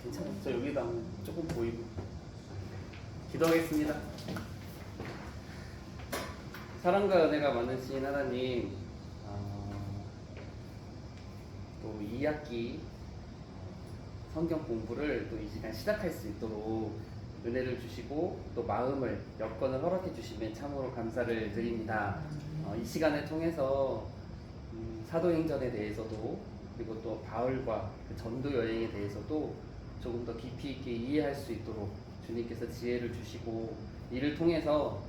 괜찮아요. 저 여기다 조금 보이고. 기도하겠습니다. 사랑과 은혜가 많으신 하나님, 또 2학기 성경 공부를 또 이 시간 시작할 수 있도록 은혜를 주시고 또 마음을 여건을 허락해 주시면 참으로 감사를 드립니다. 이 시간을 통해서 사도행전에 대해서도 그리고 또 바울과 그 전도 여행에 대해서도 조금 더 깊이 있게 이해할 수 있도록 주님께서 지혜를 주시고 이를 통해서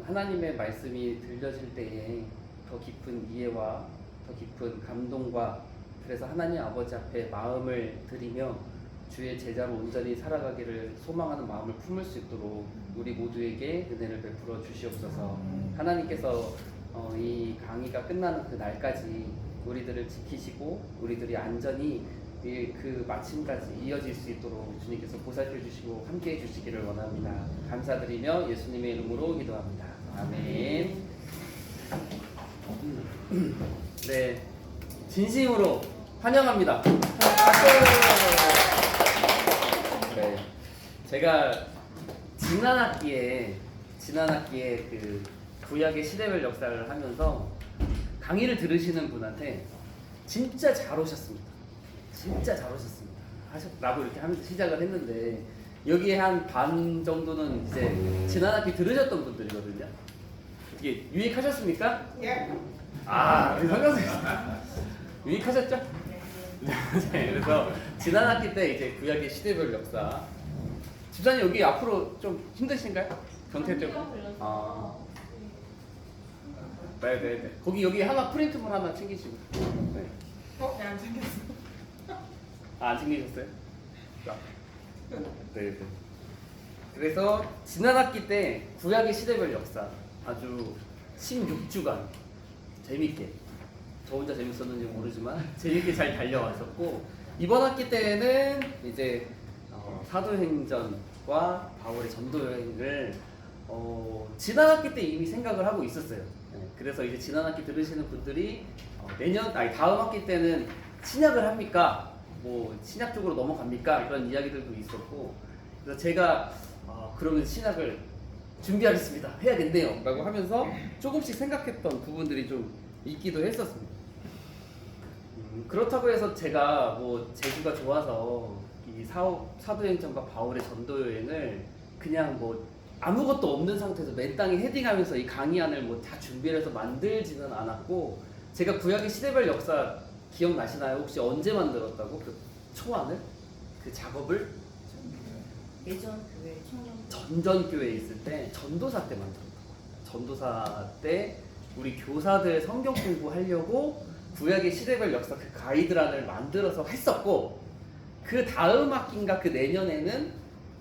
하나님의 말씀이 들려질 때에 더 깊은 이해와 더 깊은 감동과 그래서 하나님 아버지 앞에 마음을 드리며 주의 제자로 온전히 살아가기를 소망하는 마음을 품을 수 있도록 우리 모두에게 은혜를 베풀어 주시옵소서. 하나님께서 이 강의가 끝나는 그 날까지 우리들을 지키시고 우리들이 안전히 그 마침까지 이어질 수 있도록 주님께서 보살펴 주시고 함께해 주시기를 원합니다. 감사드리며 예수님의 이름으로 기도합니다. 아멘. 네, 진심으로 환영합니다. 네, 제가 지난 학기에 그 구약의 시대별 역사를 하면서 강의를 들으시는 분한테 진짜 잘 오셨습니다. 진짜 잘 오셨습니다. 라고 이렇게 하면서 시작을 했는데 여기에 한 반 정도는 이제 지난 학기 들으셨던 분들이거든요. 이게 유익하셨습니까? 예. 우리 성경님 유익하셨죠? 네, 그래서 지난 학기 때 이제 구약의 시대별 역사. 집사님 여기 앞으로 좀 힘드신가요? 경태적으로? 네. 거기 여기 하나 프린트물 하나 챙기시고. 네. 네, 안 챙겼어. 안 챙기셨어요? 네. 그래서 지난 학기 때 구약의 시대별 역사 아주 16주간 재밌게 저 혼자 재밌었는지 모르지만 재밌게 잘 달려왔었고 이번 학기 때는 이제 사도행전과 바울의 전도 여행을 지난 학기 때 이미 생각을 하고 있었어요. 그래서 이제 지난 학기 들으시는 분들이 다음 학기 때는 신약을 합니까? 뭐 신약 쪽으로 넘어갑니까? 이런 이야기들도 있었고 그래서 제가 그러면 신약을 준비하겠습니다. 해야겠네요. 라고 하면서 조금씩 생각했던 부분들이 좀 있기도 했었습니다. 그렇다고 해서 제가 뭐 재주가 좋아서 이 사도행전과 바울의 전도 여행을 그냥 뭐 아무것도 없는 상태에서 맨 땅에 헤딩하면서 이 강의안을 뭐 다 준비를 해서 만들지는 않았고 제가 구약의 시대별 역사 기억나시나요? 혹시 언제 만들었다고? 그 초안을? 그 작업을? 예전 교회 전전교회에 있을 때 전도사 때 만들었다고. 전도사 때 우리 교사들 성경 공부하려고 구약의 시대별 역사 그 가이드란을 만들어서 했었고 그 다음 학기인가 그 내년에는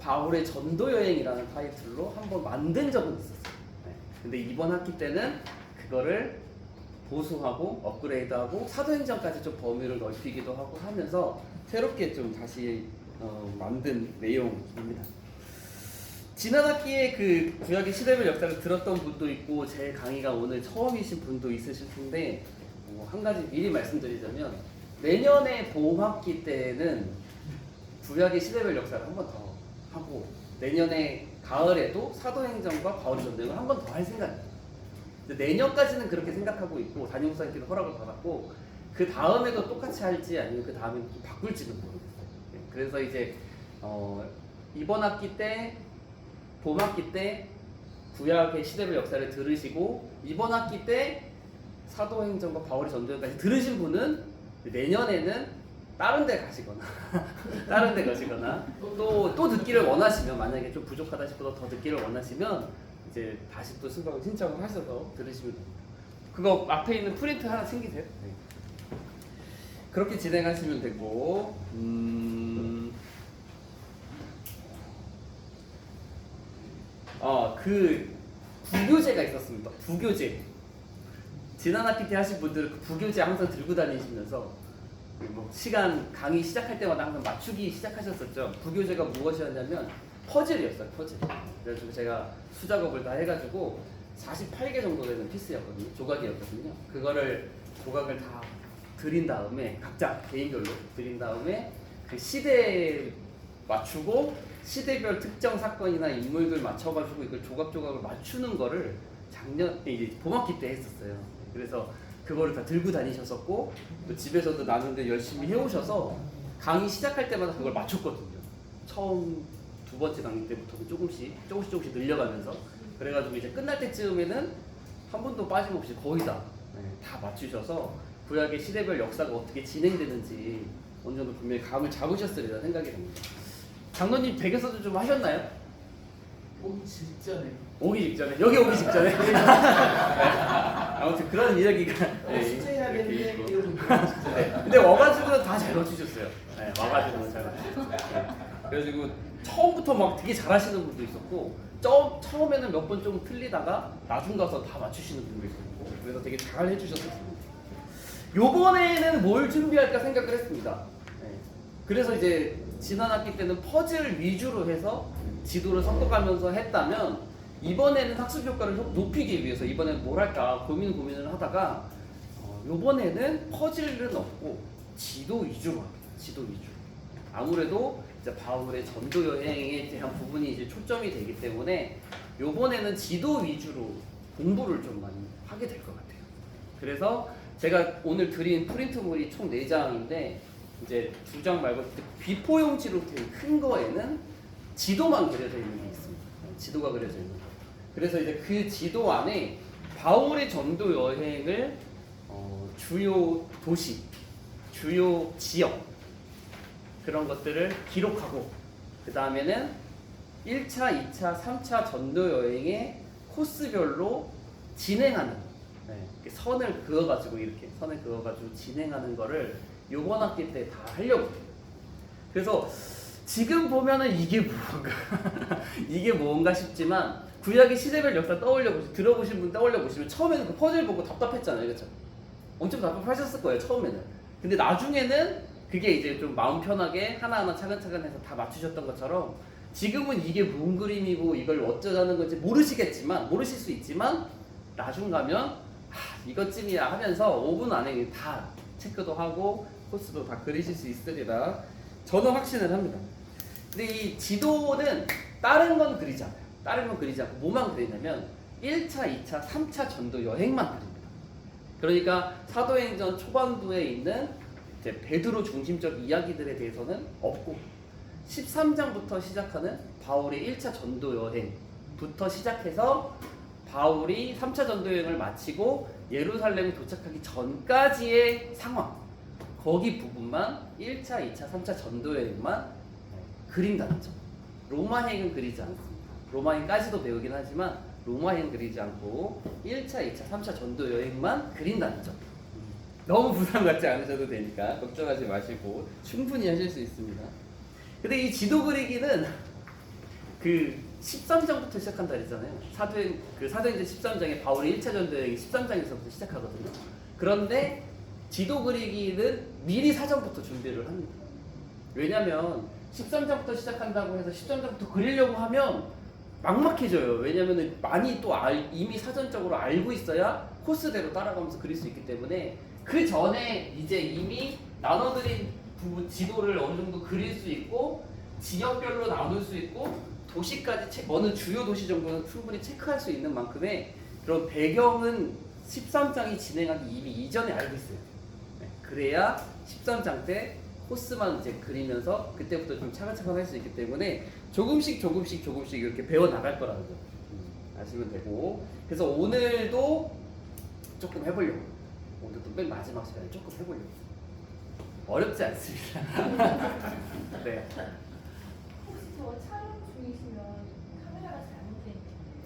바울의 전도 여행이라는 타이틀로 한번 만든 적은 있었어요. 네. 근데 이번 학기 때는 그거를 보수하고 업그레이드하고 사도행전까지 좀 범위를 넓히기도 하고 하면서 새롭게 좀 다시 만든 내용입니다. 지난 학기에 그 구약의 시대별 역사를 들었던 분도 있고 제 강의가 오늘 처음이신 분도 있으실 텐데 한 가지 미리 말씀드리자면 내년에 봄학기 때는 구약의 시대별 역사를 한 번 더 하고 내년에 가을에도 사도행전과 바울의 전도행을 한 번 더 할 생각이에요. 내년까지는 그렇게 생각하고 있고 담임 목사님께서 허락을 받았고 그 다음에도 똑같이 할지 아니면 그 다음에 좀 바꿀지는 모르겠어요. 그래서 이제 이번 학기 때 봄학기 때 구약의 시대별 역사를 들으시고 이번 학기 때 사도행전과 바울의 전도행까지 들으신 분은 내년에는 다른 데 가시거나 다른 데 가시거나 또 듣기를 원하시면 만약에 좀 부족하다 싶어서 더 듣기를 원하시면 이제 다시 또 신청을 하셔서 들으시면 됩니다. 그거 앞에 있는 프린트 하나 챙기세요. 네. 그렇게 진행하시면 되고 그 부교재가 있었습니다. 부교재. 지난 학기 때 하신 분들은 그 부교재 항상 들고 다니시면서 뭐 시간 강의 시작할 때마다 항상 맞추기 시작하셨었죠. 부교재가 무엇이었냐면 퍼즐이었어요. 퍼즐. 그래서 제가 수작업을 다 해가지고 48개 정도 되는 피스였거든요. 조각이었거든요. 그거를 조각을 다 드린 다음에 각자 개인별로 드린 다음에 그 시대에 맞추고 시대별 특정 사건이나 인물들 맞춰가지고 이걸 조각조각을 맞추는 거를 작년 이제 봄학기 때 했었어요. 그래서 그거를 다 들고 다니셨었고 또 집에서도 나누는데 열심히 해오셔서 강의 시작할 때마다 그걸 맞췄거든요. 처음 두 번째 강의 때부터는 조금씩 늘려가면서 그래가지고 이제 끝날 때쯤에는 한 번도 빠짐없이 거의 다 맞추셔서 구약의 시대별 역사가 어떻게 진행되는지 어느 정도 분명히 감을 잡으셨으리라 생각이 듭니다. 장로님 댁에서도 좀 하셨나요? 오기 직전에. 오기 직전에 여기 오기 직전에 아무튼 그런 이야기가 수제해야 이렇게 되는데 있고. 이러고 있는 네, 근데 와가지고는 다 잘 맞추셨어요. 네, 와가지고는 잘 맞추셨어요. 네. 그래가지고 처음부터 막 되게 잘하시는 분도 있었고 처음에는 몇 번 좀 틀리다가 나중 가서 다 맞추시는 분도 있었고 그래서 되게 잘 해주셨었습니다. 요번에는 뭘 준비할까 생각을 했습니다. 네. 그래서 이제 지난 학기 때는 퍼즐 위주로 해서 지도를 섞어가면서 했다면 이번에는 학습 효과를 높이기 위해서 이번에는 뭘 할까 고민을 하다가 이번에는 퍼즐은 없고 지도 위주로 합니다. 지도 위주. 아무래도 이제 바울의 전도 여행에 대한 부분이 이제 초점이 되기 때문에 이번에는 지도 위주로 공부를 좀 많이 하게 될 것 같아요. 그래서 제가 오늘 드린 프린트물이 총 4장인데 이제 2장 말고 비포용지로 된 큰 거에는 지도만 그려져 있는 게 있습니다. 지도가 그려져 있는 거. 그래서 이제 그 지도 안에 바울의 전도 여행을 주요 도시, 주요 지역 그런 것들을 기록하고 그 다음에는 1차, 2차, 3차 전도 여행의 코스별로 진행하는 선을 그어가지고 이렇게 선을 그어가지고 진행하는 거를 요번 학기 때 다 하려고 해요. 그래서 지금 보면은 이게 뭔가 이게 뭔가 싶지만 구약의 시대별 역사 들어보신 분 떠올려 보시면 처음에는 그 퍼즐 보고 답답했잖아요, 그렇죠? 엄청 답답하셨을 거예요 처음에는. 근데 나중에는 그게 이제 좀 마음 편하게 하나하나 차근차근 해서 다 맞추셨던 것처럼 지금은 이게 뭔 그림이고 이걸 어쩌자는 건지 모르실 수 있지만 나중 가면 이것쯤이야 하면서 5분 안에 다 체크도 하고 코스도 다 그리실 수 있으리라 저는 확신을 합니다. 근데 이 지도는 다른 건 그리지 않아요. 다른 건 그리지 않고 뭐만 그리냐면 1차, 2차, 3차 전도 여행만 그립니다. 그러니까 사도행전 초반부에 있는 이제 베드로 중심적 이야기들에 대해서는 없고 13장부터 시작하는 바울의 1차 전도 여행부터 시작해서 바울이 3차 전도 여행을 마치고 예루살렘에 도착하기 전까지의 상황 거기 부분만 1차, 2차, 3차 전도 여행만 그린다는 점. 로마행은 그리지 않습니다. 로마행까지도 배우긴 하지만 로마행 그리지 않고 1차, 2차, 3차 전도 여행만 그린다는 점. 너무 부담 갖지 않으셔도 되니까 걱정하지 마시고 충분히 하실 수 있습니다. 근데 이 지도 그리기는 그 13장부터 시작한다 그랬잖아요. 사도행전 13장에 바울의 1차 전도 여행이 13장에서부터 시작하거든요. 그런데 지도 그리기는 미리 사전부터 준비를 합니다. 왜냐면 13장부터 시작한다고 해서 13장부터 그리려고 하면 막막해져요. 왜냐면 많이 또 이미 사전적으로 알고 있어야 코스대로 따라가면서 그릴 수 있기 때문에 그 전에 이제 이미 나눠드린 지도를 어느 정도 그릴 수 있고 지역별로 나눌 수 있고 도시까지 어느 주요 도시 정도는 충분히 체크할 수 있는 만큼의 그런 배경은 13장이 진행하기 이미 이전에 알고 있어요. 그래야 13장 때 코스만 이제 그리면서 그때부터 좀 차근차근 할 수 있기 때문에 조금씩 이렇게 배워 나갈 거라는 거 아시면 되고 그래서 오늘도 조금 해보려고 오늘도 맨 마지막 시간에 조금 해보려고 어렵지 않습니다. 네. 혹시 저 촬영 중이시면 카메라가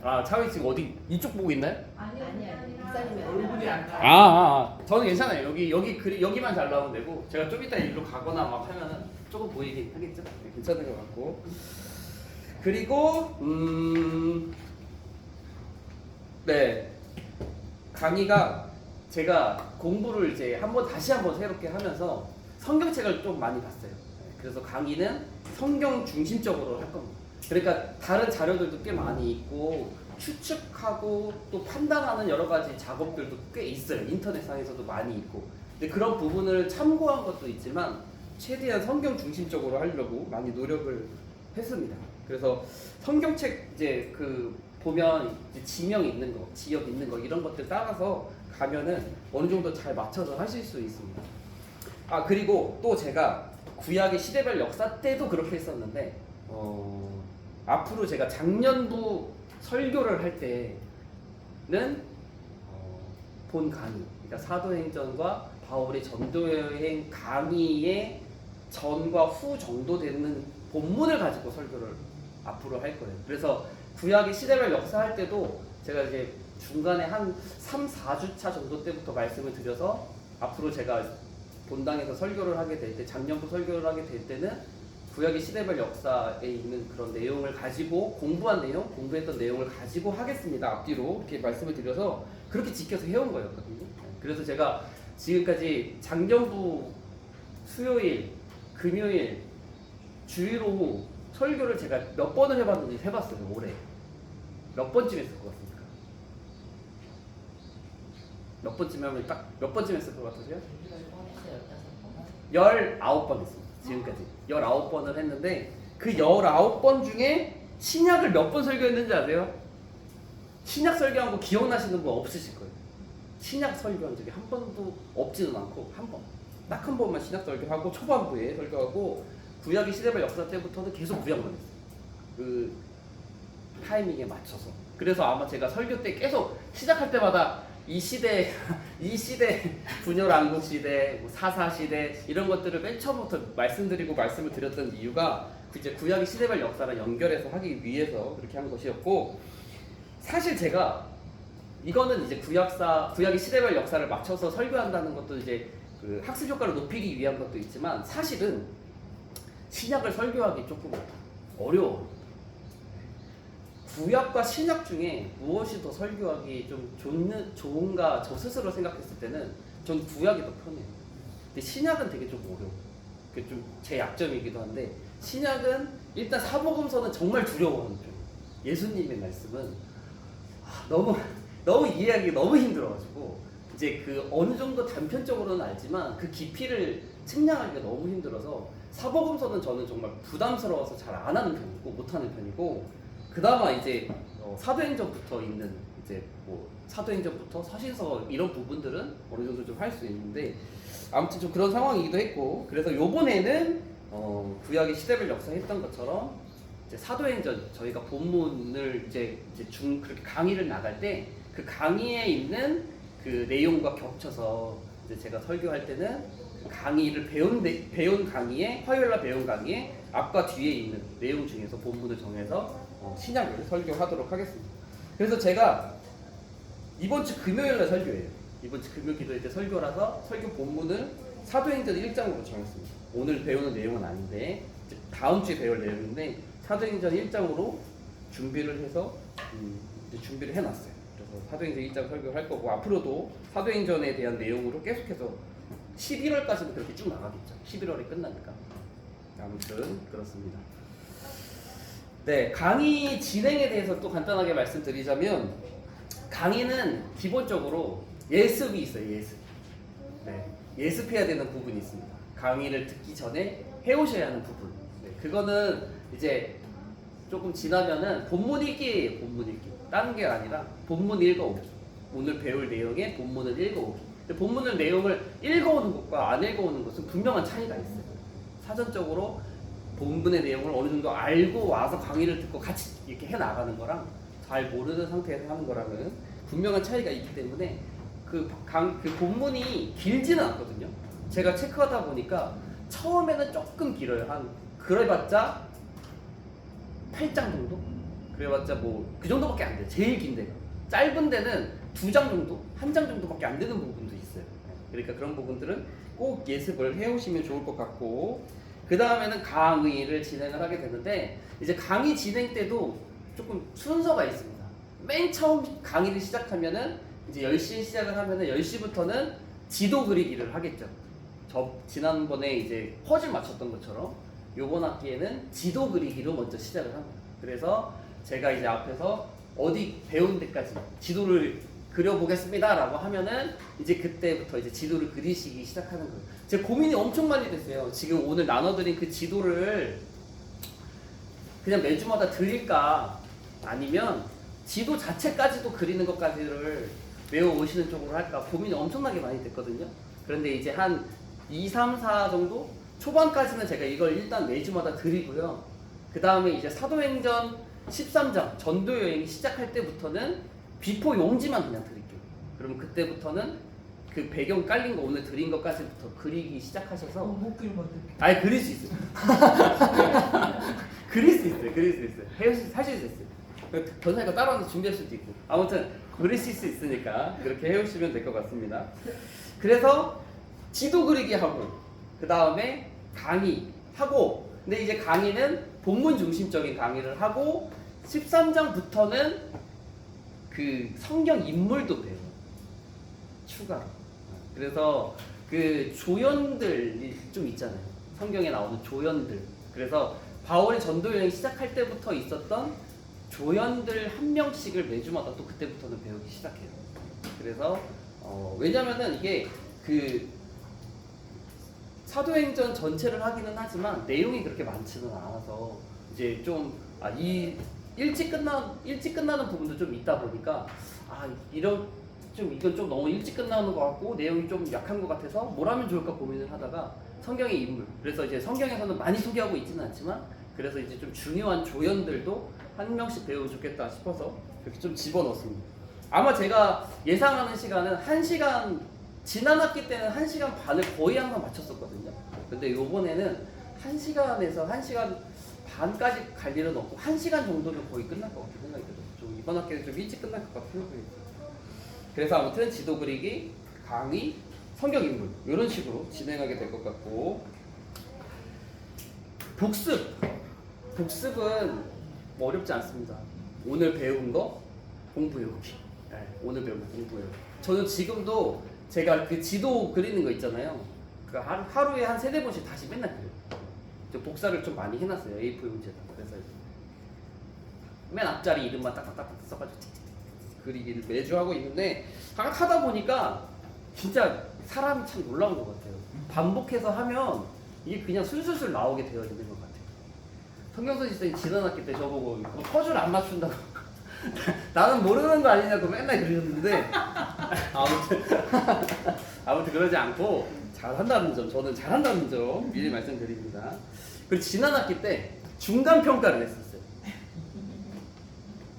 잘못된 차위 지금 어디 이쪽 보고 있나요? 아니요. 목사님이 얼굴이 안 나. 저는 괜찮아요. 여기만 잘 나오면 되고 제가 좀 이따 일로 가거나 막 하면은 조금 보이긴 하겠죠. 네, 괜찮은 것 같고 그리고 네 강의가 제가 공부를 이제 다시 한번 새롭게 하면서 성경책을 좀 많이 봤어요. 그래서 강의는 성경 중심적으로 할 겁니다. 그러니까 다른 자료들도 꽤 많이 있고 추측하고 또 판단하는 여러 가지 작업들도 꽤 있어요. 인터넷상에서도 많이 있고. 근데 그런 부분을 참고한 것도 있지만 최대한 성경 중심적으로 하려고 많이 노력을 했습니다. 그래서 성경책 이제 그 보면 이제 지명 있는 거, 지역 있는 거 이런 것들 따라서 가면은 어느 정도 잘 맞춰서 하실 수 있습니다. 아 그리고 또 제가 구약의 시대별 역사 때도 그렇게 했었는데 앞으로 제가 작년부 설교를 할 때는 본 강의, 그러니까 사도행전과 바울의 전도여행 강의의 전과 후 정도 되는 본문을 가지고 설교를 앞으로 할 거예요. 그래서 구약의 시대별 역사 할 때도 제가 이제 중간에 한 3, 4주차 정도 때부터 말씀을 드려서 앞으로 제가 본당에서 설교를 하게 될 때, 작년부 설교를 하게 될 때는 구약의 시대별 역사에 있는 그런 내용을 가지고 공부했던 내용을 가지고 하겠습니다. 앞뒤로 이렇게 말씀을 드려서 그렇게 지켜서 해온 거였거든요. 그래서 제가 지금까지 작년부 수요일, 금요일, 주일 오후 설교를 제가 몇 번을 해봤는지 해봤어요. 올해 몇 번쯤 했을 것 같습니까? 몇 번쯤 하면 딱 몇 번쯤 했을 것 같으세요? 19번 했습니다. 지금까지 19번을 했는데 그 19번 중에 신약을 몇 번 설교했는지 아세요? 신약 설교한 거 기억나시는 분 없으실 거예요. 신약 설교한 적이 한 번도 없지는 않고 딱 한 번만 신약 설교하고 초반부에 설교하고 구약의 시대별 역사 때부터는 계속 구약만 했어요. 그 타이밍에 맞춰서. 그래서 아마 제가 설교 때 계속 시작할 때마다 이 시대 분열왕국 시대, 사사 시대 이런 것들을 맨 처음부터 말씀을 드렸던 이유가 이제 구약의 시대별 역사를 연결해서 하기 위해서 그렇게 한 것이었고, 사실 제가 이거는 이제 구약의 시대별 역사를 맞춰서 설교한다는 것도 이제 그 학습 효과를 높이기 위한 것도 있지만 사실은 신약을 설교하기 조금 어려워. 구약과 신약 중에 무엇이 더 설교하기 좀 좋은가 저 스스로 생각했을 때는 전 구약이 더 편해요. 근데 신약은 되게 좀 어려워. 그게 좀 제 약점이기도 한데 신약은 일단 사복음서는 정말 두려워하는 편. 예수님의 말씀은 너무 이해하기 너무 힘들어가지고 이제 그 어느 정도 단편적으로는 알지만 그 깊이를 측량하기가 너무 힘들어서 사복음서는 저는 정말 부담스러워서 잘 안 하는 편이고 못하는 편이고, 그나마 이제 사도행전부터 있는 이제 뭐 사도행전부터 사신서 이런 부분들은 어느 정도 좀 할 수 있는데 아무튼 좀 그런 상황이기도 했고, 그래서 요번에는 구약의 시대별 역사 했던 것처럼 이제 사도행전 저희가 본문을 이제 그렇게 강의를 나갈 때 그 강의에 있는 그 내용과 겹쳐서 이제 제가 설교할 때는 강의를 배운 강의에 화요일날 배운 강의에 앞과 뒤에 있는 내용 중에서 본문을 정해서 신약을 설교하도록 하겠습니다. 그래서 제가 이번 주 금요일날 설교예요. 이번 주 금요 기도회 때 설교라서 설교 본문을 사도행전 1장으로 정했습니다. 오늘 배우는 내용은 아닌데 다음 주에 배울 내용인데 사도행전 1장으로 준비를 해서 이제 준비를 해놨어요. 그래서 사도행전 1장 설교할 거고 앞으로도 사도행전에 대한 내용으로 계속해서 11월까지는 그렇게 쭉 나가겠죠. 11월이 끝나니까. 아무튼 그렇습니다. 네, 강의 진행에 대해서 또 간단하게 말씀드리자면 강의는 기본적으로 예습이 있어요. 예습. 네, 예습해야 되는 부분이 있습니다. 강의를 듣기 전에 해오셔야 하는 부분. 네, 그거는 이제 조금 지나면은 본문 읽기예요. 본문 읽기. 다른 게 아니라 본문 읽어오기. 오늘 배울 내용의 본문을 읽어오기. 근데 본문을 내용을 읽어오는 것과 안 읽어오는 것은 분명한 차이가 있어요. 사전적으로 본문의 내용을 어느 정도 알고 와서 강의를 듣고 같이 이렇게 해 나가는 거랑 잘 모르는 상태에서 하는 거랑은 분명한 차이가 있기 때문에 그 본문이 길지는 않거든요. 제가 체크하다 보니까 처음에는 조금 길어요. 한 그래봤자 8장 정도? 그래봤자 뭐 그 정도밖에 안 돼요. 제일 긴 데가. 짧은 데는 2장 정도? 1장 정도밖에 안 되는 부분도 있어요. 그러니까 그런 부분들은 꼭 예습을 해오시면 좋을 것 같고, 그 다음에는 강의를 진행을 하게 되는데 이제 강의 진행 때도 조금 순서가 있습니다. 맨 처음 강의를 시작하면은 이제 10시에 시작을 하면은 10시부터는 지도 그리기를 하겠죠. 지난번에 이제 퍼즐 맞췄던 것처럼 요번 학기에는 지도 그리기로 먼저 시작을 합니다. 그래서 제가 이제 앞에서 어디 배운 데까지 지도를 그려보겠습니다라고 하면은 이제 그때부터 이제 지도를 그리시기 시작하는 거예요. 제 고민이 엄청 많이 됐어요. 지금 오늘 나눠드린 그 지도를 그냥 매주마다 드릴까 아니면 지도 자체까지도 그리는 것까지를 외워오시는 쪽으로 할까 고민이 엄청나게 많이 됐거든요. 그런데 이제 한 2, 3, 4 정도 초반까지는 제가 이걸 일단 매주마다 드리고요. 그 다음에 이제 사도행전 13장 전도 여행이 시작할 때부터는 비포 용지만 그냥 드릴게요. 그러면 그때부터는 그 배경 깔린 거 오늘 드린 것까지부터 그리기 시작하셔서 못 그리면 어떡해. 아예 그릴 수 있어요. 그릴 수 있어요. 하실 수 있어요. 전사니까 따라와서 준비할 수도 있고 아무튼 그리실 수 있으니까 그렇게 해오시면 될 것 같습니다. 그래서 지도 그리기 하고 그 다음에 강의 하고 근데 이제 강의는 본문 중심적인 강의를 하고 13장부터는 그 성경 인물도 배워요. 추가로. 그래서 그 조연들이 좀 있잖아요. 성경에 나오는 조연들. 그래서 바울의 전도 여행 시작할 때부터 있었던 조연들 한 명씩을 매주마다 또 그때부터는 배우기 시작해요. 그래서 왜냐면은 이게 그 사도행전 전체를 하기는 하지만 내용이 그렇게 많지는 않아서 이제 좀 일찍 끝나는 부분도 좀 있다 보니까 이건 좀 너무 일찍 끝나는 것 같고 내용이 좀 약한 것 같아서 뭘 하면 좋을까 고민을 하다가 성경의 인물 그래서 이제 성경에서는 많이 소개하고 있지는 않지만 그래서 이제 좀 중요한 조연들도 한 명씩 배우면 좋겠다 싶어서 이렇게 좀 집어넣었습니다. 아마 제가 예상하는 시간은 1시간 지난 학기 때는 1시간 반을 거의 항상 맞췄었거든요. 근데 요번에는 1시간에서 1시간 반까지 갈 일은 없고 1시간 정도는 거의 끝날 것 같은 생각이 들어요. 좀 이번 학기는 좀 일찍 끝날 것 같은 생각이 들어요. 그래서 아무튼 지도 그리기, 강의, 성경 인물 이런 식으로 진행하게 될 것 같고 복습은 뭐 어렵지 않습니다. 오늘 배운 거 공부해오기. 네, 오늘 배운 거 공부해오기. 저는 지금도 제가 그 지도 그리는 거 있잖아요. 그 하루에 한 3-4번씩 다시 맨날 그려요. 저 복사를 좀 많이 해놨어요. A4 용지에다. 그래서 맨 앞자리 이름만 딱딱딱 써가지고 그리기를 매주 하고 있는데 하다 보니까 진짜 사람이 참 놀라운 것 같아요. 반복해서 하면 이게 그냥 술술술 나오게 되어 있는 것 같아요. 성경선 지선이 지난학기 때 저보고 뭐 퍼즐 안 맞춘다고 나는 모르는 거 아니냐고 맨날 그러셨는데 아무튼 그러지 않고 잘한다는 점 저는 잘한다는 점 미리 말씀드립니다. 그리고 지난학기 때 중간평가를 했었어요.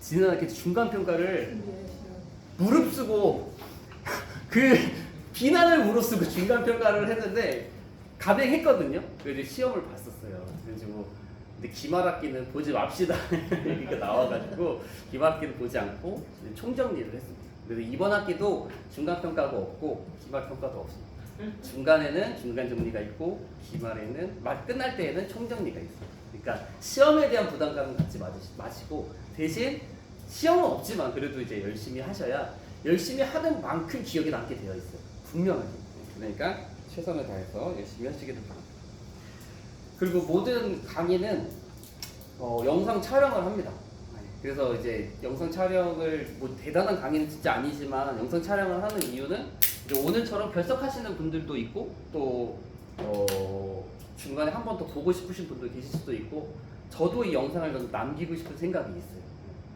지난학기 중간평가를 무릅쓰고 그 비난을 무릅쓰고 중간평가를 했는데 가맹했거든요. 그래서 시험을 봤었어요. 그래가지고 근데 기말학기는 보지 맙시다 얘기가 나와가지고 기말학기는 보지 않고 총정리를 했습니다. 그래서 이번 학기도 중간평가가 없고 기말평가도 없습니다. 중간에는 중간정리가 있고 기말에는 끝날 때에는 총정리가 있어요. 그러니까 시험에 대한 부담감은 갖지 마시고 대신 시험은 없지만 그래도 이제 열심히 하셔야 열심히 하는 만큼 기억에 남게 되어 있어요. 분명하게. 그러니까 최선을 다해서 열심히 하시기를 바랍니다. 그리고 모든 강의는 영상 촬영을 합니다. 그래서 이제 영상 촬영을 뭐 대단한 강의는 진짜 아니지만 영상 촬영을 하는 이유는 이제 오늘처럼 결석하시는 분들도 있고 또 중간에 한 번 더 보고 싶으신 분도 계실 수도 있고 저도 이 영상을 좀 남기고 싶은 생각이 있어요.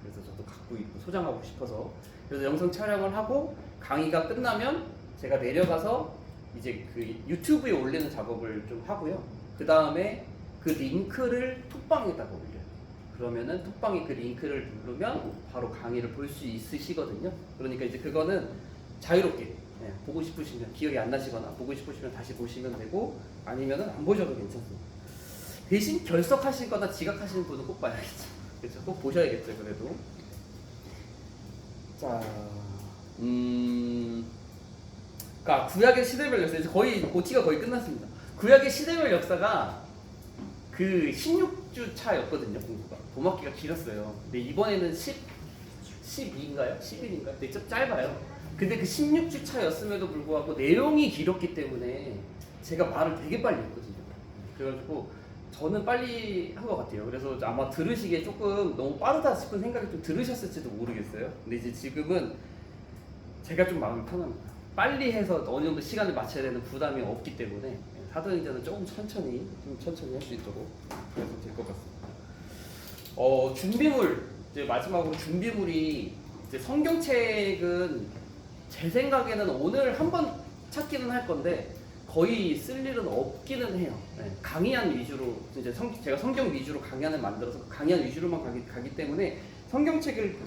그래서 저도 갖고 있고 소장하고 싶어서 그래서 영상 촬영을 하고 강의가 끝나면 제가 내려가서 이제 그 유튜브에 올리는 작업을 좀 하고요. 그 다음에 그 링크를 톡방에다가 올려요. 그러면은 톡방에 그 링크를 누르면 바로 강의를 볼 수 있으시거든요. 그러니까 이제 그거는 자유롭게 보고 싶으시면 기억이 안 나시거나 보고 싶으시면 다시 보시면 되고 아니면은 안 보셔도 괜찮습니다. 대신 결석하시거나 지각하시는 분은 꼭 봐야겠죠. 그렇죠? 꼭 보셔야겠죠. 그래도 자, 그러니까 구약의 시대별 역사 이제 거의 고치가 거의 끝났습니다. 구약의 시대별 역사가 그 16주 차였거든요. 공부가 봄학기가 길었어요. 근데 이번에는 12인가요? 11인가요? 근데 좀 짧아요. 근데 그 16주 차였음에도 불구하고 내용이 길었기 때문에 제가 말을 되게 빨리 했거든요. 그래가지고 저는 빨리 한 것 같아요. 그래서 아마 들으시기에 조금 너무 빠르다 싶은 생각이 좀 들으셨을지도 모르겠어요. 근데 이제 지금은 제가 좀 마음이 편합니다. 빨리 해서 어느 정도 시간을 맞춰야 되는 부담이 없기 때문에 사도행전은 조금 천천히 할 수 있도록 그래서 될 것 같습니다. 준비물 이제 마지막으로 준비물이 이제 성경책은 제 생각에는 오늘 한번 찾기는 할 건데 거의 쓸 일은 없기는 해요. 네, 강의한 위주로 이제 제가 성경 위주로 강의안을 만들어서 강의안 위주로만 가기 때문에 성경책을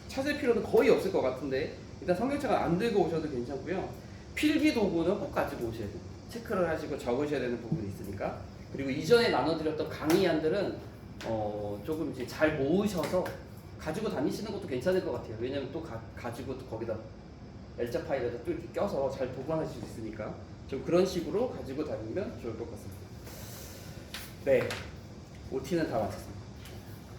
찾을 필요는 거의 없을 것 같은데 일단 성경책을 안 들고 오셔도 괜찮고요. 필기 도구는 꼭 가지고 오셔야 돼요. 체크를 하시고 적으셔야 되는 부분이 있으니까. 그리고 이전에 나눠드렸던 강의안들은 조금 이제 잘 모으셔서 가지고 다니시는 것도 괜찮을 것 같아요. 왜냐면 또 가지고 또 거기다 L자 파일에다 또 이렇게 껴서 잘 보관하실 수 있으니까 좀 그런 식으로 가지고 다니면 좋을 것 같습니다. 네, OT는 다 마쳤습니다.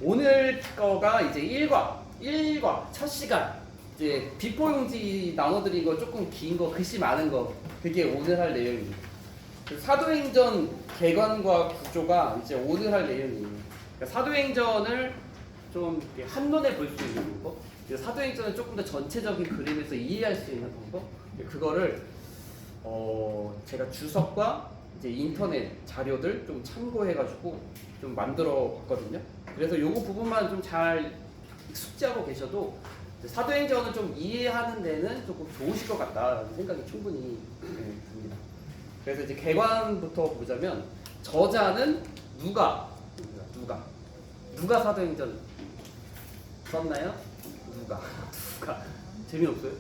오늘 거가 이제 1과 첫 시간 이제 비포 용지 나눠드린 거 조금 긴 거 글씨 많은 거 그게 오늘 할 내용입니다. 사도행전 개관과 구조가 이제 오늘 할 내용이에요. 그러니까 사도행전을 좀 한눈에 볼 수 있는 거, 사도행전을 조금 더 전체적인 그림에서 이해할 수 있는 방법, 그거를 제가 주석과 이제 인터넷 자료들 좀 참고해가지고 좀 만들어 봤거든요. 그래서 요거 부분만 좀 잘 숙지하고 계셔도 사도행전을 좀 이해하는 데는 조금 좋으실 것 같다는 생각이 충분히 듭니다. 그래서 이제 개관부터 보자면 저자는 누가 사도행전 썼나요? 누가 재미없어요?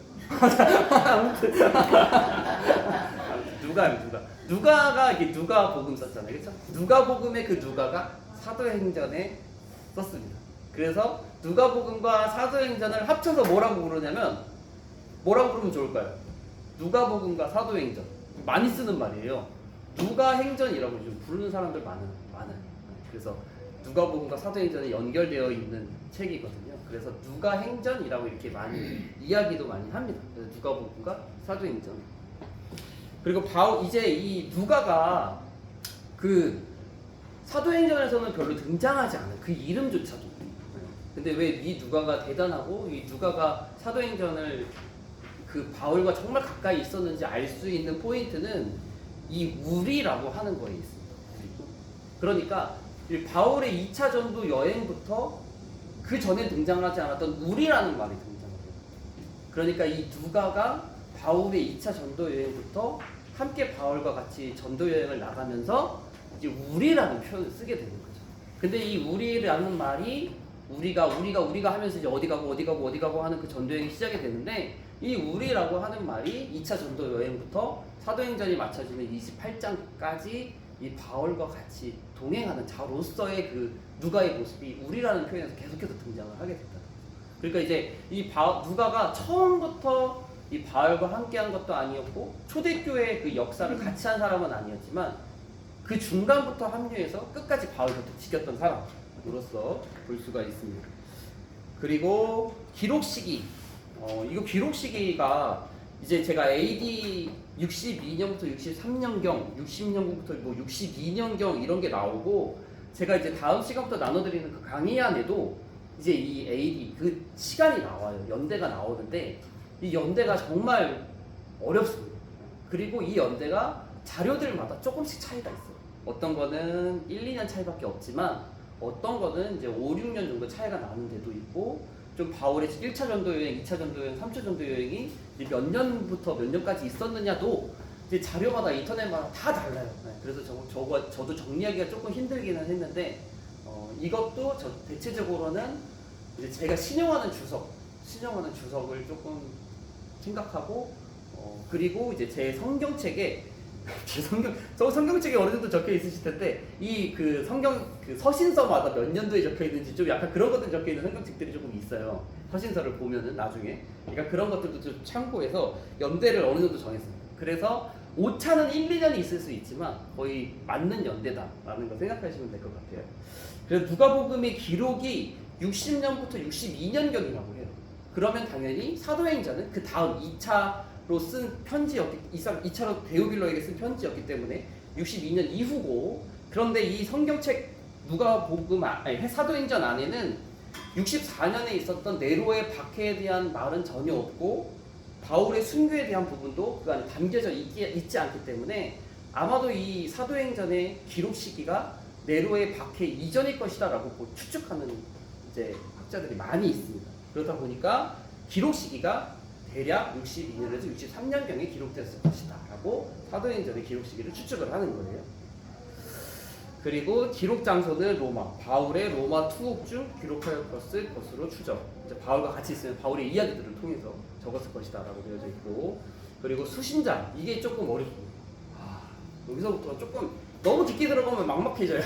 아무튼 누가가 이게 누가복음 썼잖아요, 그렇죠? 누가복음의 그 누가가 사도행전에 썼습니다. 그래서 누가복음과 사도행전을 합쳐서 뭐라고 부르냐면 뭐라고 부르면 좋을까요? 누가복음과 사도행전 많이 쓰는 말이에요. 누가행전이라고 좀 부르는 사람들 많아요. 그래서 누가복음과 사도행전이 연결되어 있는 책이거든요. 그래서 누가행전이라고 이렇게 많이 이야기도 많이 합니다. 그래서 누가복음과 사도행전. 그리고 이제 이 누가가 그 사도행전에서는 별로 등장하지 않아요. 그 이름조차도. 근데 왜 이 누가가 대단하고 이 누가가 사도행전을 그 바울과 정말 가까이 있었는지 알 수 있는 포인트는 이 우리라고 하는 거에 있습니다. 그러니까 이 바울의 2차 전도 여행부터 그 전에 등장하지 않았던 우리라는 말이 등장해요. 그러니까 이 누가가 바울의 2차 전도 여행부터 함께 바울과 같이 전도 여행을 나가면서 이제 우리라는 표현을 쓰게 되는 거죠. 근데 이 우리라는 말이 우리가 하면서 이제 어디 가고 하는 그 전도 여행이 시작이 되는데 이 우리라고 하는 말이 2차 전도 여행부터 사도행전이 맞춰지는 28장까지 이 바울과 같이 동행하는 자로서의 그 누가의 모습이 우리라는 표현에서 계속해서 등장을 하게 된다. 그러니까 이제 이 누가가 처음부터 이 바울과 함께한 것도 아니었고 초대교회의 그 역사를 같이 한 사람은 아니었지만 그 중간부터 합류해서 끝까지 바울 곁을 지켰던 사람으로서 볼 수가 있습니다. 그리고 기록 시기, 이거 기록 시기가 이제 제가 AD 62년부터 63년경, 60년부터 뭐 62년경 이런 게 나오고 제가 이제 다음 시간부터 나눠드리는 그 강의안에도 이제 이 AD 그 시간이 나와요. 연대가 나오는데 이 연대가 정말 어렵습니다. 그리고 이 연대가 자료들마다 조금씩 차이가 있어요. 어떤 거는 1, 2년 차이밖에 없지만 어떤 거는 이제 5, 6년 정도 차이가 나는 데도 있고 좀 바울의 1차 전도 여행, 2차 전도 여행, 3차 전도 여행이 이제 몇 년부터 몇 년까지 있었느냐도 이제 자료마다 인터넷마다 다 달라요. 네, 그래서 저도 정리하기가 조금 힘들기는 했는데 이것도 대체적으로는 이제 제가 신용하는 주석을 조금 생각하고 그리고 이제 제 성경책에 성경책에 어느 정도 적혀 있으실 텐데 이 그 성경 그 서신서마다 몇 년도에 적혀 있는지 좀 약간 그런 것들 적혀 있는 성경책들이 조금 있어요. 서신서를 보면은 나중에 그러니까 그런 것들도 좀 참고해서 연대를 어느 정도 정했습니다. 그래서 오차는 1, 2년이 있을 수 있지만 거의 맞는 연대다라는 걸 생각하시면 될 것 같아요. 그래서 누가복음의 기록이 60년부터 62년경이라고 해요. 그러면 당연히 사도행전은 그 다음 2차로 쓴 편지였기 2차로 데오빌로에게 쓴 편지였기 때문에 62년 이후고 그런데 이 성경책 누가복음 아니 사도행전 안에는 64년에 있었던 네로의 박해에 대한 말은 전혀 없고 바울의 순교에 대한 부분도 그 안에 담겨져 있지 않기 때문에 아마도 이 사도행전의 기록 시기가 네로의 박해 이전일 것이다라고 추측하는 이제 학자들이 많이 있습니다. 그러다 보니까 기록 시기가 대략 62년에서 63년경에 기록됐을 것이다라고 사도행전의 기록 시기를 추측을 하는 거예요. 그리고 기록 장소는 로마, 바울의 로마 투옥 중 기록하였을 것으로 추정. 이제 바울과 같이 있으면 바울의 이야기들을 통해서 적었을 것이다라고 되어져 있고, 그리고 수신자 이게 조금 어렵습니다. 여기서부터 조금 너무 깊게 들어가면 막막해져요.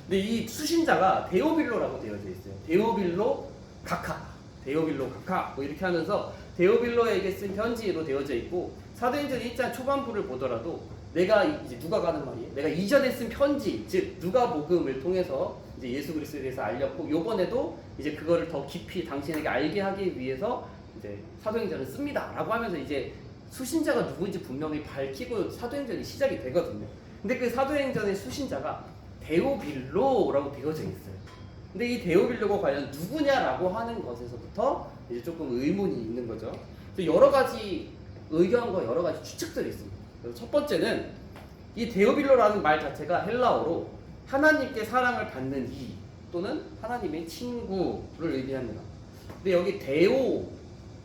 근데 이 수신자가 데오빌로라고 되어져 있어요. 데오빌로 가카, 데오빌로 가카 뭐 이렇게 하면서 데오빌로에게 쓴 편지로 되어져 있고 사도행전 1장 초반부를 보더라도 내가 이제 누가 가는 말이에요. 내가 이전에 쓴 편지, 즉 누가복음을 통해서 이제 예수 그리스도에 대해서 알렸고 요번에도 이제 그거를 더 깊이 당신에게 알게 하기 위해서 이제 사도행전을 씁니다라고 하면서 이제 수신자가 누구인지 분명히 밝히고 사도행전이 시작이 되거든요. 근데 그 사도행전의 수신자가 데오빌로라고 되어져 있어요. 근데 이 데오빌로가 과연 누구냐라고 하는 것에서부터 이제 조금 의문이 있는 거죠. 여러 가지 의견과 여러 가지 추측들이 있습니다. 그래서 첫 번째는 이 데오빌로라는 말 자체가 헬라어로 하나님께 사랑을 받는 이 또는 하나님의 친구를 의미합니다. 근데 여기 데오,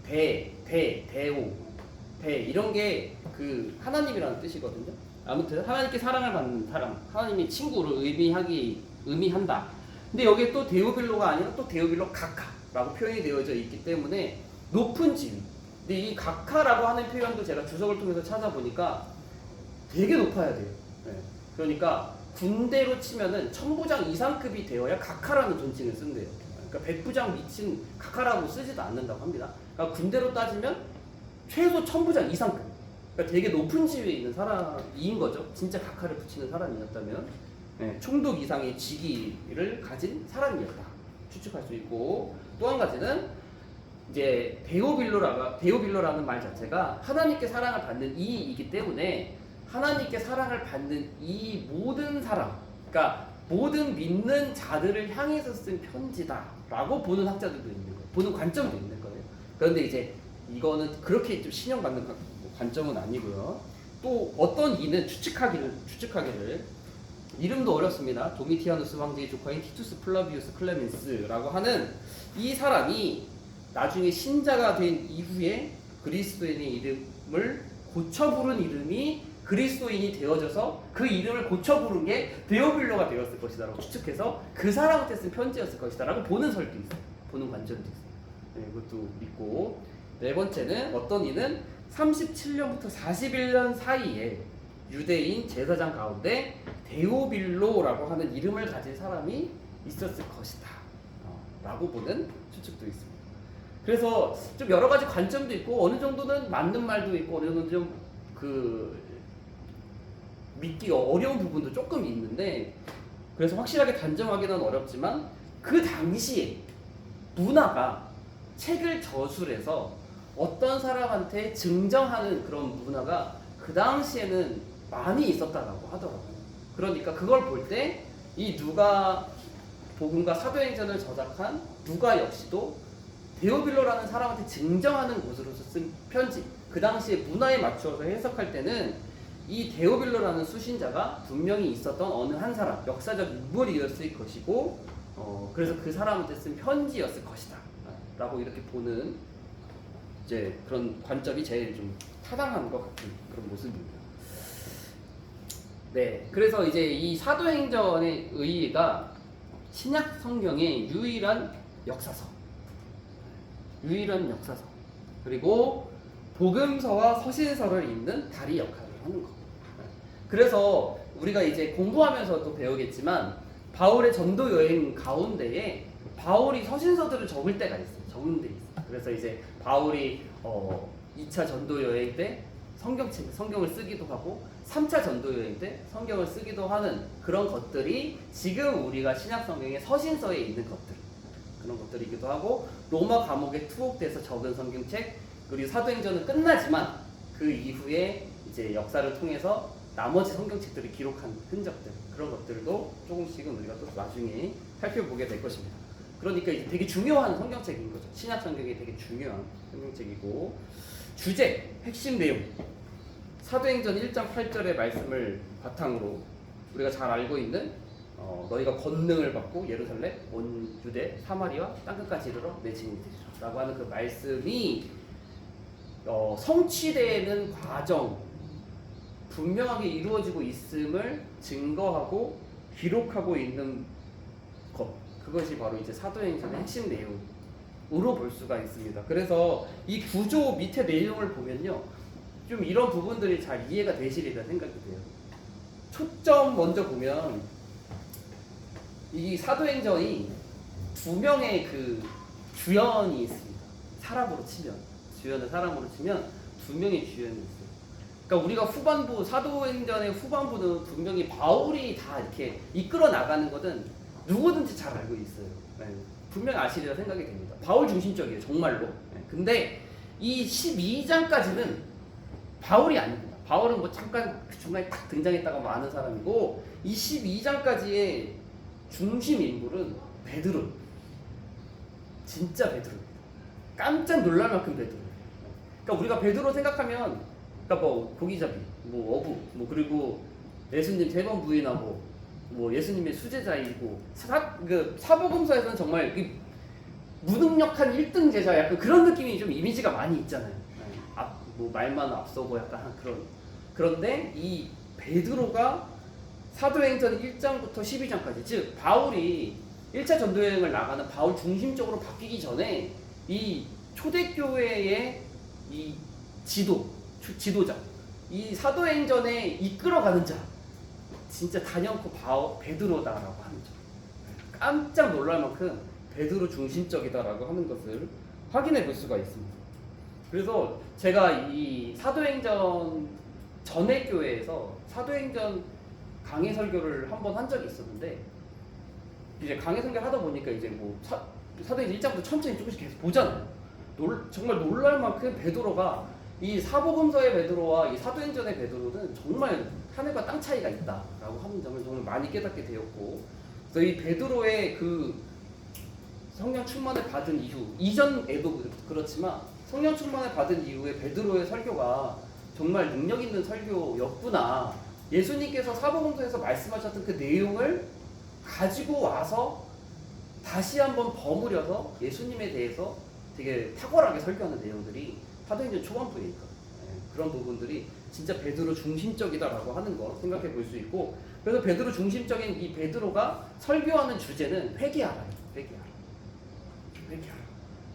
데오, 이런 게 그 하나님이라는 뜻이거든요. 아무튼 하나님께 사랑을 받는 사람, 하나님의 친구를 의미한다. 근데 여기에 또 데오빌로가 아니라 또 데오빌로 가카라고 표현이 되어져 있기 때문에 높은 지위. 근데 이 가카라고 하는 표현도 제가 주석을 통해서 찾아보니까 되게 높아야 돼요. 네. 그러니까 군대로 치면은 천부장 이상급이 되어야 가카라는 존칭을 쓴대요. 그러니까 백부장 미친 가카라고 쓰지도 않는다고 합니다. 그러니까 군대로 따지면 최소 천부장 이상급. 그러니까 되게 높은 지위에 있는 사람인 거죠. 진짜 가카를 붙이는 사람이었다면 네, 총독 이상의 직위를 가진 사람이었다 추측할 수 있고, 또 한 가지는 이제 데오빌로라는 말 자체가 하나님께 사랑을 받는 이이기 때문에 하나님께 사랑을 받는 이 모든 사람, 그러니까 모든 믿는 자들을 향해서 쓴 편지다라고 보는 학자들도 있는 거예요. 보는 관점도 있는 거예요. 그런데 이제 이거는 그렇게 좀 신용받는 관점은 아니고요. 또 어떤 이는 추측하기를 이름도 어렵습니다. 도미티아누스 황제의 조카인 티투스 플라비우스 클레멘스라고 하는 이 사람이 나중에 신자가 된 이후에 그리스도인의 이름을 고쳐 부른 이름이 그리스도인이 되어져서 그 이름을 고쳐 부른 게 데오빌로가 되었을 것이다라고 추측해서 그 사람한테 쓴 편지였을 것이다라고 보는 설도 있어요. 보는 관점도 있어요. 네, 이것도 믿고, 네 번째는 어떤 이는 37년부터 41년 사이에 유대인 제사장 가운데 데오빌로라고 하는 이름을 가진 사람이 있었을 것이다 라고 보는 추측도 있습니다. 그래서 좀 여러 가지 관점도 있고 어느 정도는 맞는 말도 있고 어느 정도 좀 믿기가 어려운 부분도 조금 있는데, 그래서 확실하게 단정하기는 어렵지만 그 당시에 문화가 책을 저술해서 어떤 사람한테 증정하는 그런 문화가 그 당시에는 많이 있었다라고 하더라고요. 그러니까 그걸 볼 때 이 누가복음과 사도행전을 저작한 누가 역시도 데오빌로라는 사람한테 증정하는 곳으로서 쓴 편지, 그 당시에 문화에 맞추어서 해석할 때는 이 데오빌로라는 수신자가 분명히 있었던 어느 한 사람, 역사적 인물이었을 것이고, 그래서 그 사람한테 쓴 편지였을 것이다 라고 이렇게 보는 이제 그런 관점이 제일 좀 타당한 것 같은 그런 모습입니다. 네, 그래서 이제 이 사도행전의 의의가 신약 성경의 유일한 역사서, 그리고 복음서와 서신서를 잇는 다리 역할을 하는 것. 그래서 우리가 이제 공부하면서도 배우겠지만 바울의 전도 여행 가운데에 바울이 서신서들을 적을 때가 있어요. 적는 데 있어요. 그래서 이제 바울이 2차 전도 여행 때 성경을 쓰기도 하고 3차 전도 여행 때 성경을 쓰기도 하는 그런 것들이 지금 우리가 신약 성경의 서신서에 있는 것들, 그런 것들이기도 하고, 로마 감옥에 투옥돼서 적은 성경책, 그리고 사도행전은 끝나지만 그 이후에 이제 역사를 통해서 나머지 성경책들이 기록한 흔적들 그런 것들도 조금씩은 우리가 또 나중에 살펴보게 될 것입니다. 그러니까 이제 되게 중요한 성경책인 거죠. 신약 성경이 되게 중요한 성경책이고 주제, 핵심 내용 사도행전 1장 8절의 말씀을 바탕으로 우리가 잘 알고 있는 너희가 권능을 받고 예루살렘, 온 유대, 사마리아 땅끝까지 이르러 내 증인이 되리라 라고 하는 그 말씀이 성취되는 과정 분명하게 이루어지고 있음을 증거하고 기록하고 있는 것 그것이 바로 이제 사도행전의 핵심 내용으로 볼 수가 있습니다. 그래서 이 구조 밑에 내용을 보면요 좀 이런 부분들이 잘 이해가 되시리라 생각이 돼요. 초점 먼저 보면 이 사도행전이 두 명의 그 주연이 있습니다. 사람으로 치면 주연을 사람으로 치면 두 명의 주연이 있어요. 그러니까 우리가 후반부 사도행전의 후반부는 분명히 바울이 다 이렇게 이끌어 나가는 것은 누구든지 잘 알고 있어요. 네. 분명히 아시리라 생각이 됩니다. 바울 중심적이에요, 정말로. 네. 근데 이 12장까지는 바울이 아닙니다. 바울은 뭐 잠깐 그 중간에 딱 등장했다가 많은 사람이고 이 12장까지의 중심 인물은 베드로. 진짜 베드로입니다. 깜짝 놀랄 만큼 베드로. 그러니까 우리가 베드로 생각하면 그러니까 뭐 고기잡이, 뭐 어부, 뭐 그리고 예수님 3번 부인하고 뭐 예수님의 수제자이고 사복음서에서는 정말 그 무능력한 1등 제자 약간 그런 느낌이 좀 이미지가 많이 있잖아요. 뭐 말만 앞서고 약간 그런데 이 베드로가 사도행전 1장부터 12장까지 즉 바울이 1차 전도여행을 나가는 바울 중심적으로 바뀌기 전에 이 초대교회의 이 지도자 이 사도행전에 이끌어가는 자 진짜 단연코 베드로다라고 하는 점 깜짝 놀랄 만큼 베드로 중심적이다라고 하는 것을 확인해 볼 수가 있습니다. 그래서 제가 이 사도행전 전회 교회에서 사도행전 강해 설교를 한 번 한 적이 있었는데 이제 강해 설교를 하다 보니까 이제 뭐 사도행전 1장부터 천천히 조금씩 계속 보잖아요. 정말 놀랄 만큼 베드로가 이 사복음서의 베드로와 이 사도행전의 베드로는 정말 하늘과 땅 차이가 있다라고 하는 점을 정말 많이 깨닫게 되었고 그래서 이 베드로의 그 성령 충만을 받은 이후 이전에도 그렇지만 성령 충만을 받은 이후에 베드로의 설교가 정말 능력 있는 설교였구나. 예수님께서 사복음서에서 말씀하셨던 그 내용을 가지고 와서 다시 한번 버무려서 예수님에 대해서 되게 탁월하게 설교하는 내용들이 사도행전 초반부에 있거든요. 그런 부분들이 진짜 베드로 중심적이다라고 하는 거 생각해 볼 수 있고 그래서 베드로 중심적인 이 베드로가 설교하는 주제는 회개하라요. 회개하라.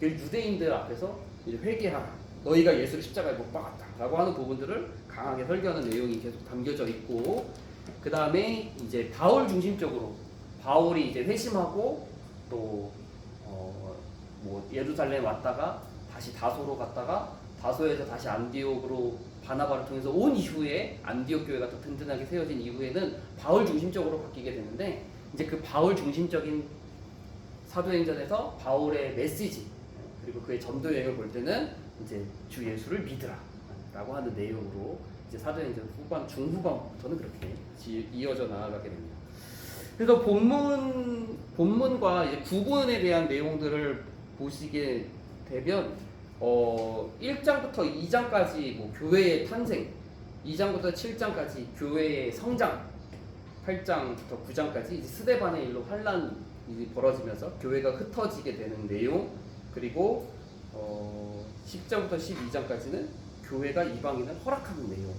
유대인들 앞에서 이제 회개하라. 너희가 예수를 십자가에 못 박았다라고 하는 부분들을 강하게 설교하는 내용이 계속 담겨져 있고 그 다음에 이제 바울 중심적으로 바울이 이제 회심하고 또 뭐 예루살렘 왔다가 다시 다소로 갔다가 다소에서 다시 안디옥으로 바나바를 통해서 온 이후에 안디옥 교회가 더 든든하게 세워진 이후에는 바울 중심적으로 바뀌게 되는데 이제 그 바울 중심적인 사도행전에서 바울의 메시지 그리고 그의 전도 여행을 볼 때는 이제 주 예수를 믿으라라고 하는 내용으로 이제 사도행전 중후반부터는 그렇게 이어져 나아가게 됩니다. 그래서 본문과 이제 구문에 대한 내용들을 보시게 되면 1장부터 2장까지 뭐 교회의 탄생, 2장부터 7장까지 교회의 성장, 8장부터 9장까지 이제 스데반의 일로 환란이 벌어지면서 교회가 흩어지게 되는 내용, 그리고 10장부터 12장까지는 교회가 이방인을 허락하는 내용.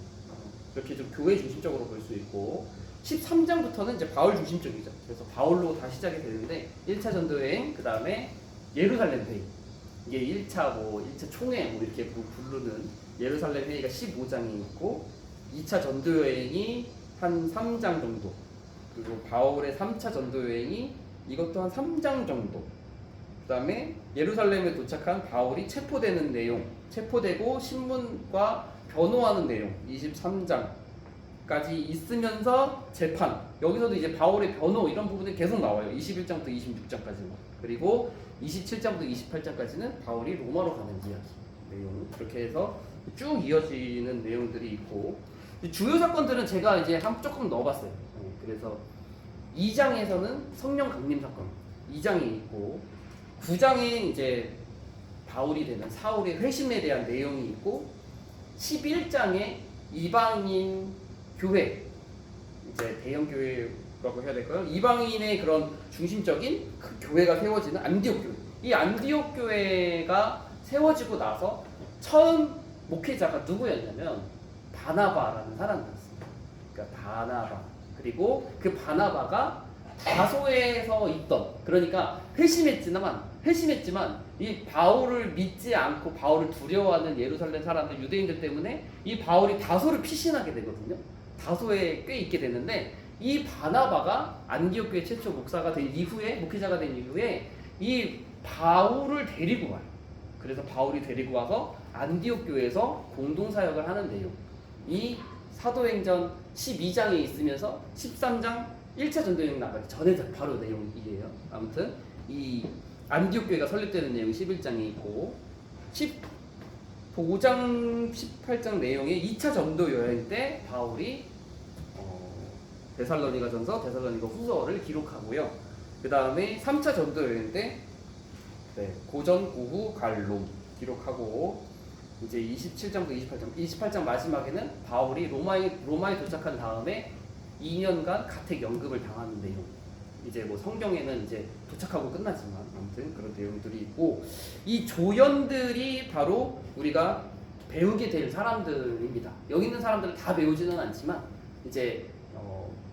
이렇게 좀 교회 중심적으로 볼 수 있고 13장부터는 이제 바울 중심적이죠. 그래서 바울로 다 시작이 되는데 1차 전도여행, 그 다음에 예루살렘 회의. 이게 1차 총회 뭐 이렇게 부르는 예루살렘 회의가 15장이 있고 2차 전도여행이 한 3장 정도. 그리고 바울의 3차 전도여행이 이것도 한 3장 정도. 그 다음에 예루살렘에 도착한 바울이 체포되는 내용, 체포되고 신문과 변호하는 내용 23장까지 있으면서 재판, 여기서도 이제 바울의 변호 이런 부분이 계속 나와요. 21장부터 26장까지만. 그리고 27장부터 28장까지는 바울이 로마로 가는 이야기 내용, 그렇게 해서 쭉 이어지는 내용들이 있고 주요 사건들은 제가 이제 조금 넣어봤어요. 그래서 2장에서는 성령 강림 사건 2장이 있고 9장에 이제 바울이 되는 사울의 회심에 대한 내용이 있고 11장에 이방인 교회 이제 대형 교회라고 해야 될까요? 이방인의 그런 중심적인 그 교회가 세워지는 안디옥 교회. 이 안디옥 교회가 세워지고 나서 처음 목회자가 누구였냐면 바나바라는 사람이었습니다. 그러니까 바나바. 그리고 그 바나바가 다소에서 있던, 그러니까 회심했지만 이 바울을 믿지 않고 바울을 두려워하는 예루살렘 사람들, 유대인들 때문에 이 바울이 다소를 피신하게 되거든요. 다소에 꽤 있게 되는데 이 바나바가 안디옥 교회 최초 목사가 된 이후에, 목회자가 된 이후에 이 바울을 데리고 와요. 그래서 바울이 데리고 와서 안디옥 교회에서 공동 사역을 하는 내용. 이 사도행전 12장에 있으면서 13장 1차 전도여행 나가기 전에 바로 내용이에요. 아무튼 이 안디옥 교회가 설립되는 내용이 11장에 있고 15장 18장 내용에 2차 전도 여행 때 바울이 데살로니가전서, 데살로니가 후서를 기록하고요. 그 다음에 3차 전도 여행 때 고전, 고후, 갈롬 기록하고 이제 27장부터 28장 마지막에는 바울이 로마에 도착한 다음에 2년간 가택 연금을 당하는 내용. 이제 뭐 성경에는 이제 도착하고 끝나지만 아무튼 그런 내용들이 있고 이 조연들이 바로 우리가 배우게 될 사람들입니다. 여기 있는 사람들은 다 배우지는 않지만 이제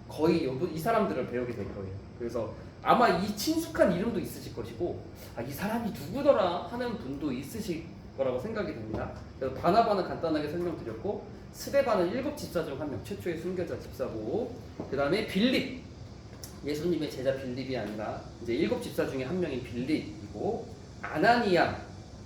거의 이 사람들을 배우게 될 거예요. 그래서 아마 이 친숙한 이름도 있으실 것이고 이 사람이 누구더라 하는 분도 있으실 거라고 생각이 됩니다. 그래서 바나바는 간단하게 설명드렸고 스데반은 7 집사 중 한 명, 최초의 순교자 집사고 그 다음에 빌립, 예수님의 제자 빌립이 아니라 이제 7 집사 중에 한 명인 빌립이고 아나니아,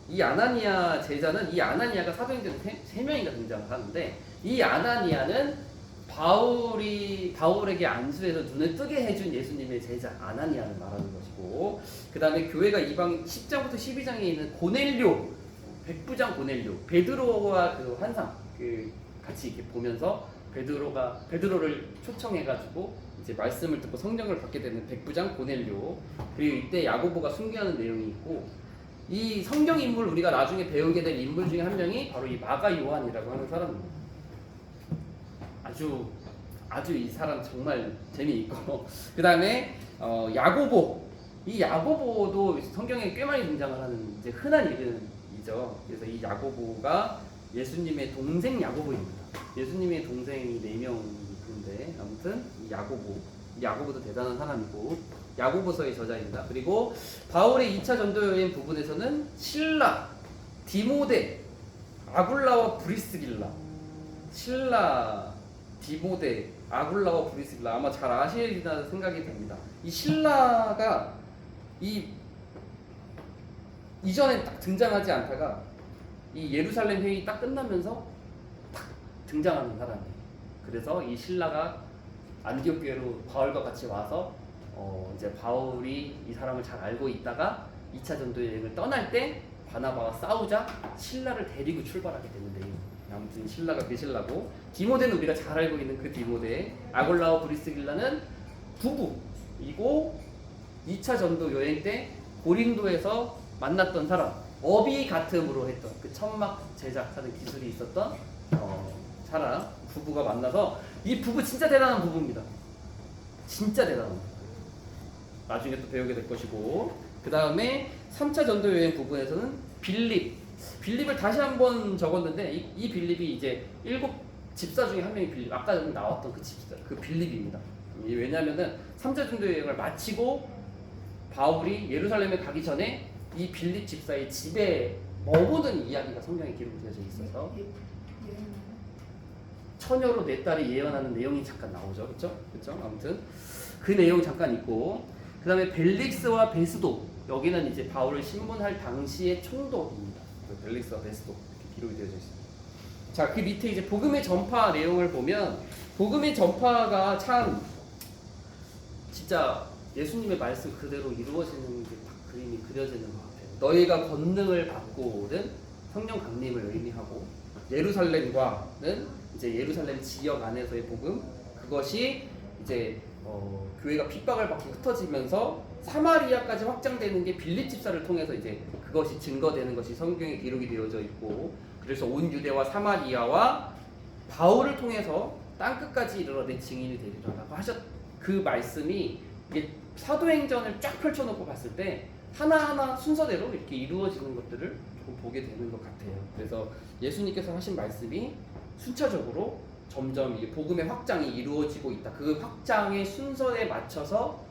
이 아나니아 제자는 이 아나니아가 사도행전 3명이나 등장을 하는데 이 아나니아는 바울에게 안수해서 눈을 뜨게 해준 예수님의 제자 아나니아를 말하는 것이고 그 다음에 교회가 이방 10장부터 12장에 있는 고넬료, 백부장 고넬료, 베드로와 그 환상 같이 이렇게 보면서 베드로를 초청해가지고 이제 말씀을 듣고 성령을 받게 되는 백부장 고넬료, 그리고 이때 야고보가 순교하는 내용이 있고 이 성경 인물 우리가 나중에 배우게 될 인물 중에 한 명이 바로 이 마가 요한이라고 하는 사람입니다. 아주 이 사람 정말 재미있고 그 다음에 야고보, 이 야고보도 성경에 꽤 많이 등장을 하는 이제 흔한 이름이죠. 그래서 이 야고보가 예수님의 동생 야고보입니다. 예수님의 동생이 4명인데 아무튼 이 야고보도 대단한 사람이고 야고보서의 저자입니다. 그리고 바울의 2차 전도 여행 부분에서는 실라, 디모데, 아굴라와 브리스길라, 실라, 디모데, 아굴라와 브리스길라 아마 잘 아시리라 생각이 됩니다. 이 실라가 이전에 딱 등장하지 않다가 이 예루살렘 회의 딱 끝나면서 딱 등장하는 사람이에요. 그래서 이 실라가 안디옥 교회로 바울과 같이 와서 이제 바울이 이 사람을 잘 알고 있다가 2차 전도 여행을 떠날 때 바나바와 싸우자 실라를 데리고 출발하게 되는데요. 아무튼 실라가 그 실라고 디모데는 우리가 잘 알고 있는 그 디모데, 아골라와 브리스길라는 부부이고 2차 전도 여행 때 고린도에서 만났던 사람, 어비 같음으로 했던 그 천막 제작하는 기술이 있었던 사람 부부가 만나서 이 부부 진짜 대단한 부부입니다. 진짜 대단한 부부. 나중에 또 배우게 될 것이고 그 다음에 3차 전도 여행 부분에서는 빌립을 다시 한번 적었는데 이 빌립이 이제 7 집사 중에 한 명이 빌립, 아까 전에 나왔던 그 집사, 그 빌립입니다. 왜냐하면은 3차 전도 여행을 마치고 바울이 예루살렘에 가기 전에 이 빌립 집사의 집에 머무는 이야기가 성경에 기록되어져 있어서 처녀로 내 딸이 예언하는 내용이 잠깐 나오죠, 그렇죠? 아무튼 그 내용 잠깐 있고 그 다음에 벨릭스와 베스도, 여기는 이제 바울을 신문할 당시의 총독입니다. 벨릭스와 베스도 이렇게 기록이 되어져 있습니다. 자, 그 밑에 이제 복음의 전파 내용을 보면 복음의 전파가 참 진짜 예수님의 말씀 그대로 이루어지는 게 딱 그림이 그려지는 것 같아요. 너희가 권능을 받고 오든 성령 강림을 의미하고 예루살렘과는 이제 예루살렘 지역 안에서의 복음, 그것이 이제 교회가 핍박을 받고 흩어지면서 사마리아까지 확장되는 게 빌립 집사를 통해서 이제 그것이 증거되는 것이 성경에 기록이 되어져 있고, 그래서 온 유대와 사마리아와 바울을 통해서 땅 끝까지 이르러 내 증인이 되리라라고 하셨. 그 말씀이 이게 사도행전을 쫙 펼쳐놓고 봤을 때 하나하나 순서대로 이렇게 이루어지는 것들을 조금 보게 되는 것 같아요. 그래서 예수님께서 하신 말씀이 순차적으로 점점 이 복음의 확장이 이루어지고 있다. 그 확장의 순서에 맞춰서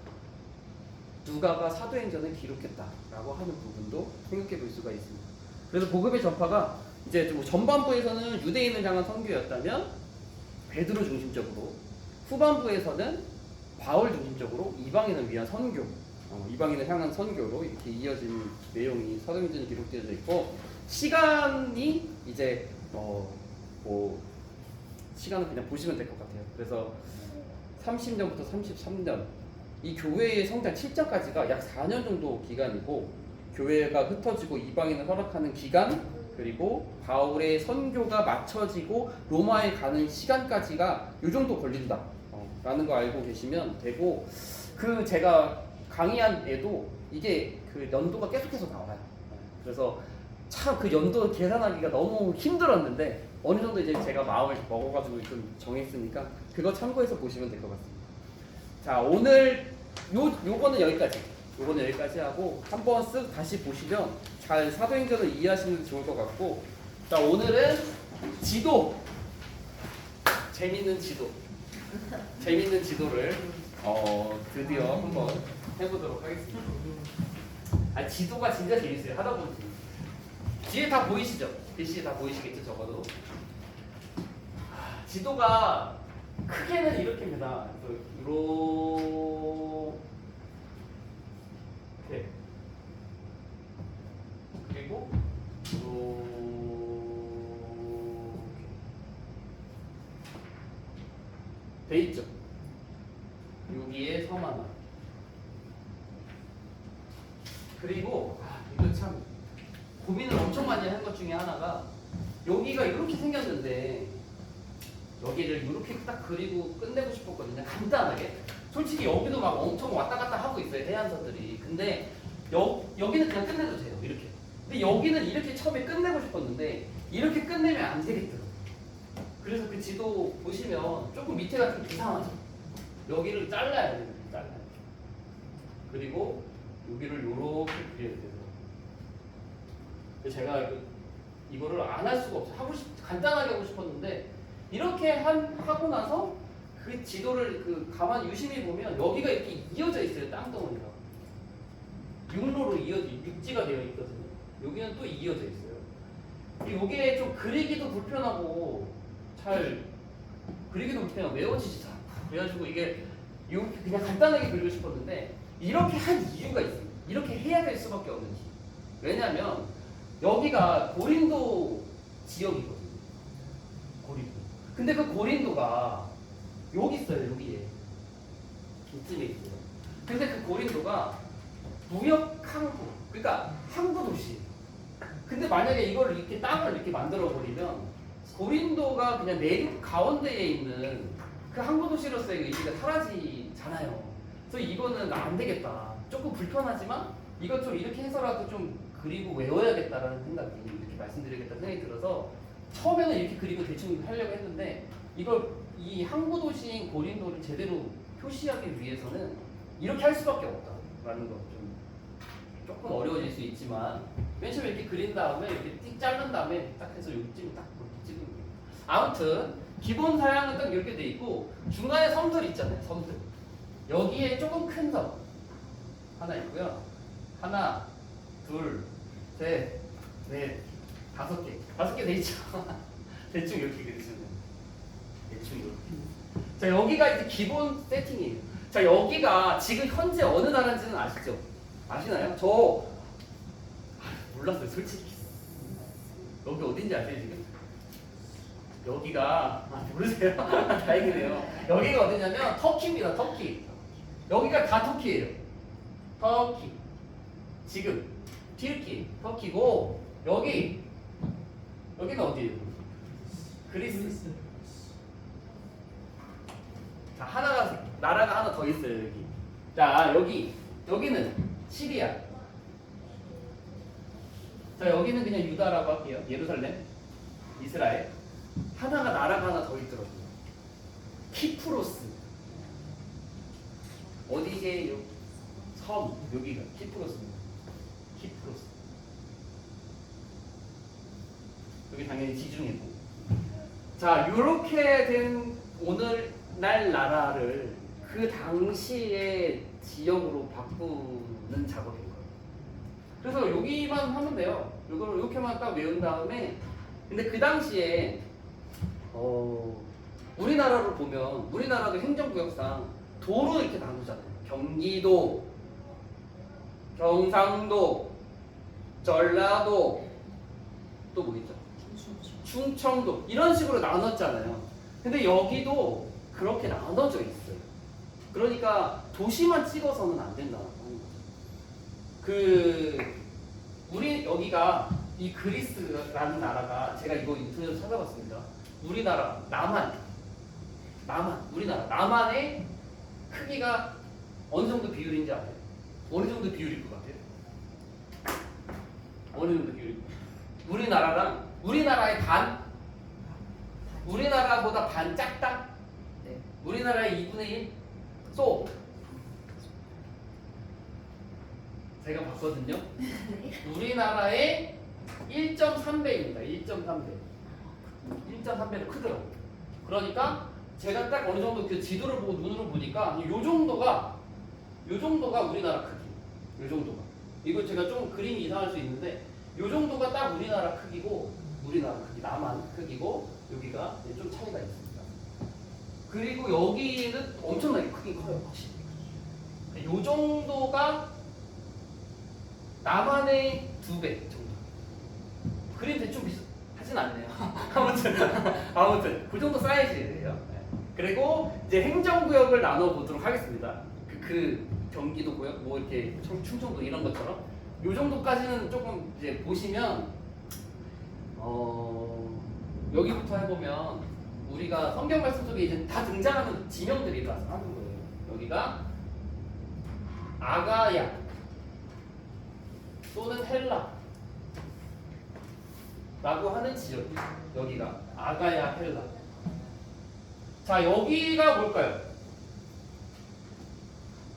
누가가 사도행전을 기록했다라고 하는 부분도 생각해 볼 수가 있습니다. 그래서 복음의 전파가 이제 좀 전반부에서는 유대인을 향한 선교였다면 베드로 중심적으로, 후반부에서는 바울 중심적으로 이방인을 위한 선교, 이방인을 향한 선교로 이렇게 이어진 내용이 사도행전에 기록되어 있고, 시간이 이제 시간은 그냥 보시면 될 것 같아요. 그래서 30년부터 33년, 이 교회의 성장 7장까지가 약 4년 정도 기간이고, 교회가 흩어지고 이방인을 허락하는 기간, 그리고 바울의 선교가 맞춰지고 로마에 가는 시간까지가 이 정도 걸린다 라는 거 알고 계시면 되고, 그 제가 강의한 애도 이게 그 연도가 계속해서 나와요. 그래서 참 그 연도 계산하기가 너무 힘들었는데 어느 정도 이제 제가 마음을 먹어가지고 좀 정했으니까 그거 참고해서 보시면 될 것 같습니다. 자, 오늘 요거는 여기까지 하고 한번 쓱 다시 보시면 잘 사도행전을 이해하시는 게 좋을 것 같고, 자, 오늘은 지도, 재밌는 지도를 드디어 한번 해보도록 하겠습니다. 지도가 진짜 재밌어요. 하다 보면 재밌어요. 뒤에 다 보이시죠? 글씨 다 보이시겠죠? 적어도 지도가 크게는 이렇게입니다. 이렇게, 그리고 이렇게 돼 있죠. 여기에 섬 하나. 그리고 이거 참 고민을 엄청 많이 한 것 중에 하나가, 여기가 이렇게 생겼는데 여기를 이렇게 딱 그리고 끝내고 싶었거든요. 간단하게. 솔직히 여기도 막 엄청 왔다 갔다 하고 있어요, 해안선들이. 근데 여기는 그냥 끝내도 돼요, 이렇게. 근데 여기는 이렇게 처음에 끝내고 싶었는데 이렇게 끝내면 안 되겠더라고요. 그래서 그 지도 보시면 조금 밑에가 좀 이상하죠. 여기를 잘라야 돼요. 그리고 여기를 이렇게 그려야 돼요. 제가 이거를 안 할 수가 없어요. 간단하게 하고 싶었는데 이렇게 하고 나서 그 지도를 가만히 유심히 보면 여기가 이렇게 이어져 있어요. 땅덩어리가 육로로 육지가 되어 있거든요. 여기는 또 이어져 있어요. 여기에 좀 그리기도 불편하고 외워지지도 않고, 그래가지고 이게 그냥 간단하게 그리고 싶었는데 이렇게 한 이유가 있어요. 이렇게 해야 될 수밖에 없는 이유. 왜냐하면 여기가 고린도 지역이거든요. 고린도. 근데 그 고린도가 여기 있어요. 여기에. 이쯤에 있어요. 근데 그 고린도가 무역 항구, 그러니까 항구 도시. 근데 만약에 이걸 이렇게 땅을 이렇게 만들어 버리면 고린도가 그냥 내륙 가운데에 있는 그 항구 도시로서의 의미가 사라지잖아요. 그래서 이거는 안 되겠다. 조금 불편하지만 이거 좀 이렇게 해서라도 좀 그리고 외워야겠다라는 생각이, 이렇게 말씀드리겠다는 생각이 들어서 처음에는 이렇게 그리고 대충 하려고 했는데, 이 항구 도시인 고린도를 제대로 표시하기 위해서는 이렇게 할 수밖에 없다라는 거. 좀 조금 어려워질 수 있지만 맨 처음에 이렇게 그린 다음에 이렇게 띡 자른 다음에 딱 해서 여기쯤 딱 찍으면 돼요. 아무튼 기본 사양은 딱 이렇게 돼 있고, 중간에 섬들 있잖아요. 섬들. 여기에 조금 큰 섬 하나 있고요. 하나, 둘, 셋, 넷, 5개. 5개 돼 있죠. 대충 이렇게 그리시면 돼요. 대충 이렇게. 자, 여기가 이제 기본 세팅이에요. 자, 여기가 지금 현재 어느 나라인지는 아시죠? 아시나요? 몰랐어요, 솔직히. 여기 어딘지 아세요, 지금? 여기가, 모르세요? 다행이네요. 여기가 어디냐면 터키입니다, 터키. 여기가 다 터키예요. 터키. 지금 터키고, 여기는 어디예요? 그리스. 자, 나라가 하나 더 있어요, 여기. 자, 여기는 시리아. 자, 여기는 그냥 유다라고 할게요. 예루살렘, 이스라엘. 나라가 하나 더 있더라고요. 키프로스. 어디게 섬, 여기가 키프로스입니다. 키프로스. 여기 당연히 지중해고. 자, 이렇게 된 오늘날 나라를 그 당시의 지역으로 바꾸는 작업인 거예요. 그래서 여기만 하면 돼요. 이걸 이렇게만 딱 외운 다음에, 근데 그 당시에 우리나라를 보면 우리나라도 행정구역상 도로 이렇게 나누잖아요. 경기도, 경상도, 전라도, 또 뭐 있죠? 충청도, 이런 식으로 나눴잖아요. 근데 여기도 그렇게 나눠져 있어요. 그러니까 도시만 찍어서는 안 된다는 거죠. 우리 여기가 이 그리스라는 나라가, 제가 이거 인터넷에서 찾아봤습니다. 우리나라 우리나라 남한의 크기가 어느 정도 비율인지 아세요? 어느 정도 비율일 것 같아요? 어느 정도 비율일 것 같아요? 우리나라의 우리나라보다 반 작다? 네. 우리나라의 2분의 1? 제가 봤거든요. 우리나라의 1.3배입니다. 1.3배로 크더라고요. 그러니까 제가 딱 어느 정도 그 지도를 보고 눈으로 보니까 요 정도가 우리나라 크기. 요 정도가. 이거 제가 좀 그림이 이상할 수 있는데 요 정도가 딱 우리나라 크기고, 우리나라 크기, 남한 크기고, 여기가 좀 차이가 있습니다. 그리고 여기는 엄청나게 크긴 커요, 확실히. 요 정도가 남한의 2배 정도. 그림 대충 비슷하진 않네요. 아무튼 그 정도 사이즈예요. 그리고 이제 행정구역을 나눠보도록 하겠습니다. 그 경기도 구역, 뭐 이렇게 충청도 이런 것처럼 요 정도까지는 조금 이제 보시면 여기부터 해보면 우리가 성경 말씀 속에 이제 다 등장하는 지명들이라서 하는 거예요. 여기가 아가야 또는 헬라 라고 하는 지역이에요. 여기가 아가야, 헬라. 자, 여기가 뭘까요?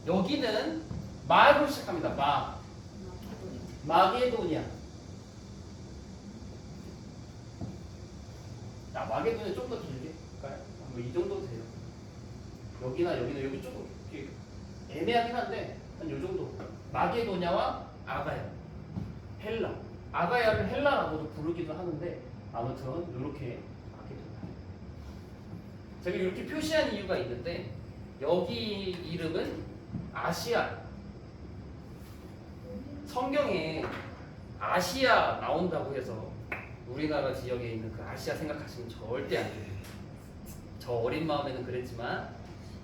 여기는 마로 시작합니다. 마게도니아. 자, 마게도니아 좀 더 길게 할까요? 뭐 이 정도 돼요. 여기나 여기 조금 애매하긴 한데 한 요 정도. 마게도냐와 아가야, 헬라. 아가야를 헬라라고도 부르기도 하는데 아무튼 이렇게 마게도니아. 제가 이렇게 표시한 이유가 있는데 여기 이름은 아시아. 성경에 아시아 나온다고 해서 우리나라 지역에 있는 그 아시아 생각하시면 절대 안 돼요. 저 어린 마음에는 그랬지만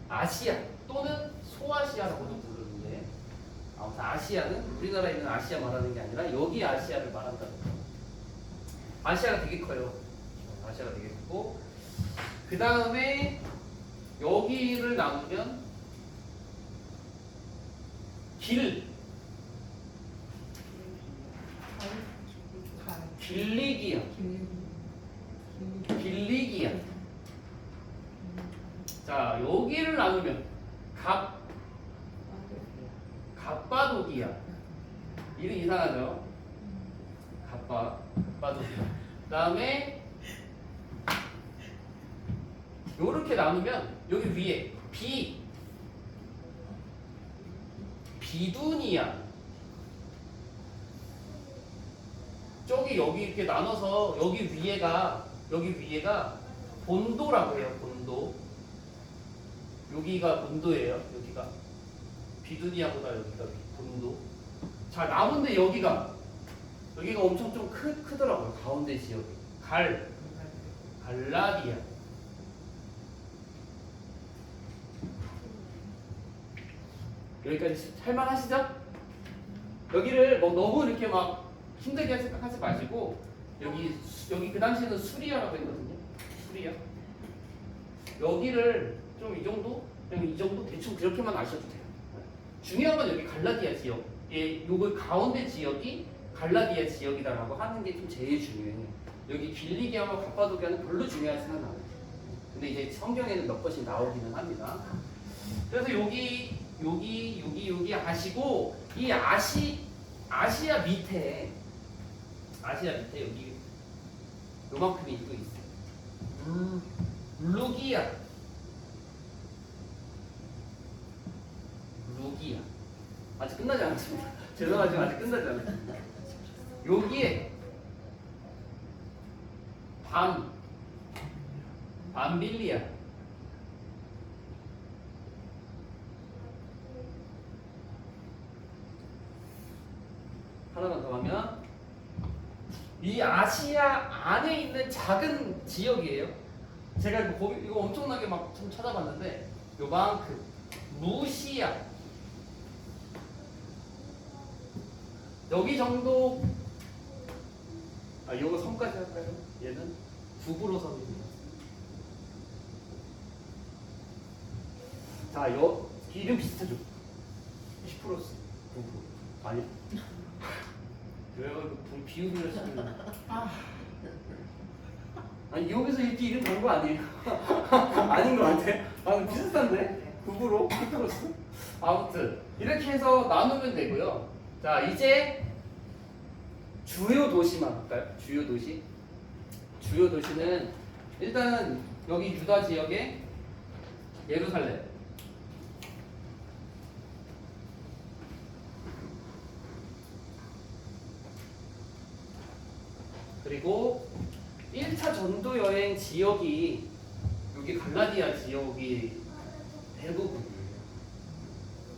아시아 또는 소아시아라고도 부르는데, 아무튼 아시아는 우리나라에 있는 아시아 말하는 게 아니라 여기 아시아를 말한다는 거예요. 아시아가 되게 커요. 아시아가 되게 크고, 그 다음에 여기를 나누면 길리기아. 자, 여기를 나누면 갑바도기아. 이름 이상하죠? 갑바도기아. 다음에 요렇게 나누면 여기 위에 비두니아. 여기 이렇게 나눠서 여기 위에가 본도라고 해요. 본도. 여기가 본도예요. 여기가 비두니아보다 여기가 본도. 자, 남은데 여기가 엄청 좀 크더라고요. 가운데 지역이 갈라디아. 여기까지 할만하시죠? 여기를 뭐 너무 이렇게 막 힘들게 생각하지 마시고, 여기 그 당시에는 수리아라고 했거든요. 풀이야. 여기를 좀 이 정도? 그냥 이 정도 대충 그렇게만 아셔도 돼요. 중요한 건 여기 갈라디아 지역. 요거 가운데 지역이 갈라디아 지역이다라고 하는 게 좀 제일 중요해요. 여기 길리기아와 갑바도기아는 별로 중요하지는 않아요. 근데 이제 성경에는 몇 번씩 나오기는 합니다. 그래서 여기 아시고 이 아시아 밑에 여기 요만큼이 또 있어요. 루기아 아직 끝나지 않았습니다. 죄송하지만 아직 끝나지 않았습니다. 여기에 밤빌리아 하나만 더 하면 이 아시아 안에 있는 작은 지역이에요. 제가 이거 엄청나게 막 좀 찾아봤는데 요만큼 루시아 여기 정도. 요거 섬까지 할까요? 얘는 두부로 섬입니다. 자, 이름 비슷하죠? 10% 두부. 아니. 그래가지고 비우기를 시키는. 아니 여기서 이렇게 이름 단 거 아니에요? 아닌 것 같아. 비슷한데? 두부로 10%. 아무튼 이렇게 해서 나누면 되고요. 자, 이제 주요 도시만 볼까요? 주요 도시. 주요 도시는 일단 여기 유다 지역에 예루살렘. 그리고 1차 전도 여행 지역이 여기 갈라디아 지역이 대부분이에요.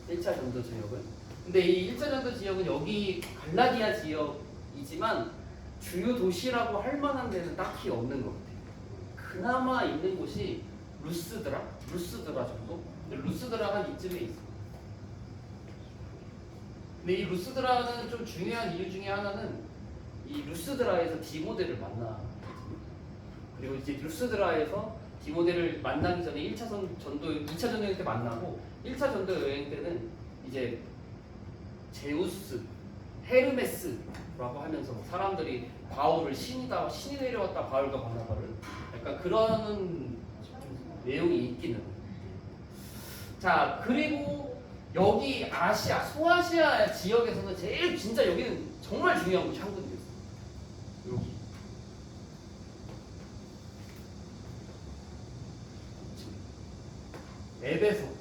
1차 전도 지역은. 근데 이 1차 전도 지역은 여기 갈라디아 지역이지만 주요 도시라고 할 만한 데는 딱히 없는 것 같아요. 그나마 있는 곳이 루스드라 정도? 근데 루스드라가 이쯤에 있어요. 근데 이 루스드라는 좀 중요한 이유 중에 하나는 이 루스드라에서 디모데를 만나. 그리고 이제 루스드라에서 디모데를 만나기 전에 2차 전도 여행 때 만나고 1차 전도 여행 때는 이제 제우스, 헤르메스라고 하면서 사람들이 바울을 신이 내려왔다 바울과 바나바를 약간 그런 내용이 있기는. 자, 그리고 여기 소아시아 지역에서는 제일 진짜 여기는 정말 중요한 곳이 한 군데 있어요. 여기. 에베소.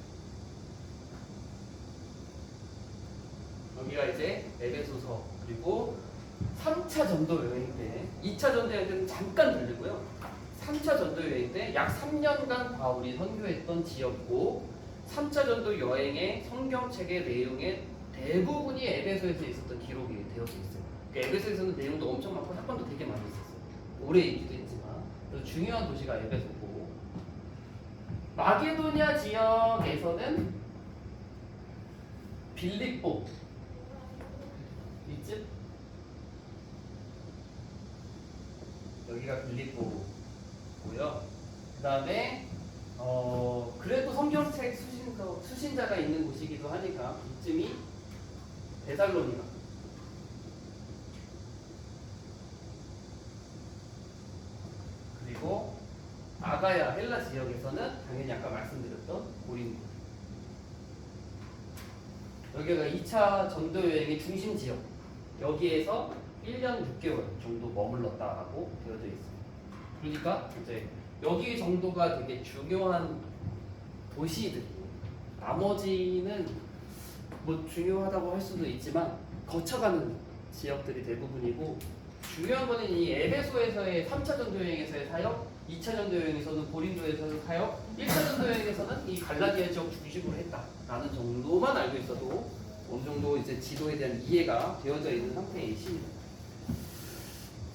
여기가 이제 에베소서. 그리고 3차 전도 여행 때, 2차 전도 여행 때는 잠깐 들리고요. 3차 전도 여행 때 약 3년간 바울이 선교했던 지역이고 3차 전도 여행의 성경책의 내용의 대부분이 에베소에서 있었던 기록이 되어져 있어요. 그러니까 에베소에서는 내용도 엄청 많고 사건도 되게 많이 있었어요. 오래 있기도 했지만. 그래서 중요한 도시가 에베소고, 마게도냐 지역에서는 빌립보 이쯤? 여기가 빌립보고요. 그 다음에 그래도 성경책 수신자가 있는 곳이기도 하니까 이쯤이 데살로니가. 그리고 아가야 헬라 지역에서는 당연히 아까 말씀드렸던 고린도. 여기가 2차 전도 여행의 중심 지역. 여기에서 1년 6개월 정도 머물렀다라고 되어져 있습니다. 그러니까 이제 여기 정도가 되게 중요한 도시들이고, 나머지는 뭐 중요하다고 할 수도 있지만 거쳐가는 지역들이 대부분이고, 중요한 거는 이 에베소에서의 3차 전도 여행에서의 사역, 2차 전도 여행에서는 고린도에서의 사역, 1차 전도 여행에서는 이 갈라디아 지역 중심으로 했다라는 정도만 알고 있어도 어느 정도 이제 지도에 대한 이해가 되어져 있는 상태이십니다.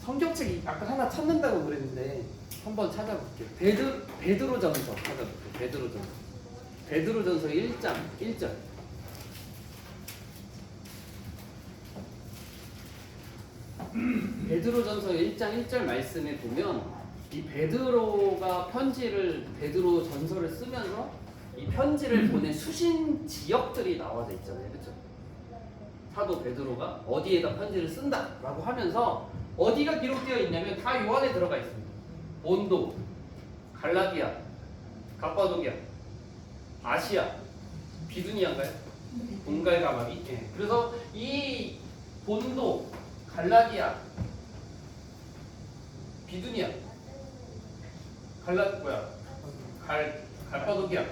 성경책이 아까 하나 찾는다고 그랬는데 한번 찾아볼게요. 베드로전서 찾아볼게요. 베드로전서 1장 1절. 베드로전서 1장 1절 말씀에 보면 이 베드로 전서를 쓰면서 이 편지를 보낸 수신 지역들이 나와져 있잖아요, 그렇죠? 사도 베드로가 어디에다 편지를 쓴다라고 하면서 어디가 기록되어 있냐면 다 요 안에 들어가 있습니다. 본도, 갈라디아, 갑바도기아, 아시아, 비두니아인가요? 본갈가마리. 예. 그래서 이 본도, 갈라디아, 비두니아, 갈바도기아,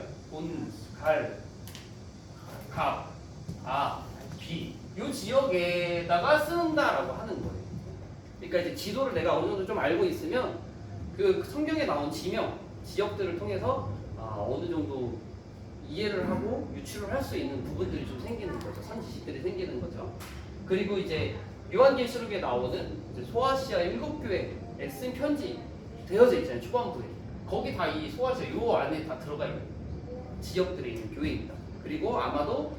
이 지역에다가 쓴다라고 하는 거예요. 그러니까 이제 지도를 내가 어느 정도 좀 알고 있으면 그 성경에 나온 지역들을 통해서 어느 정도 이해를 하고 유추를 할 수 있는 부분들이 좀 생기는 거죠. 선지식들이 생기는 거죠. 그리고 이제 요한계시록에 나오는 이제 소아시아 7교회에 쓴 편지 되어져 있잖아요. 초반부에. 거기 다 이 소아시아 요 안에 다 들어가 있는 지역들에 있는 교회입니다. 그리고 아마도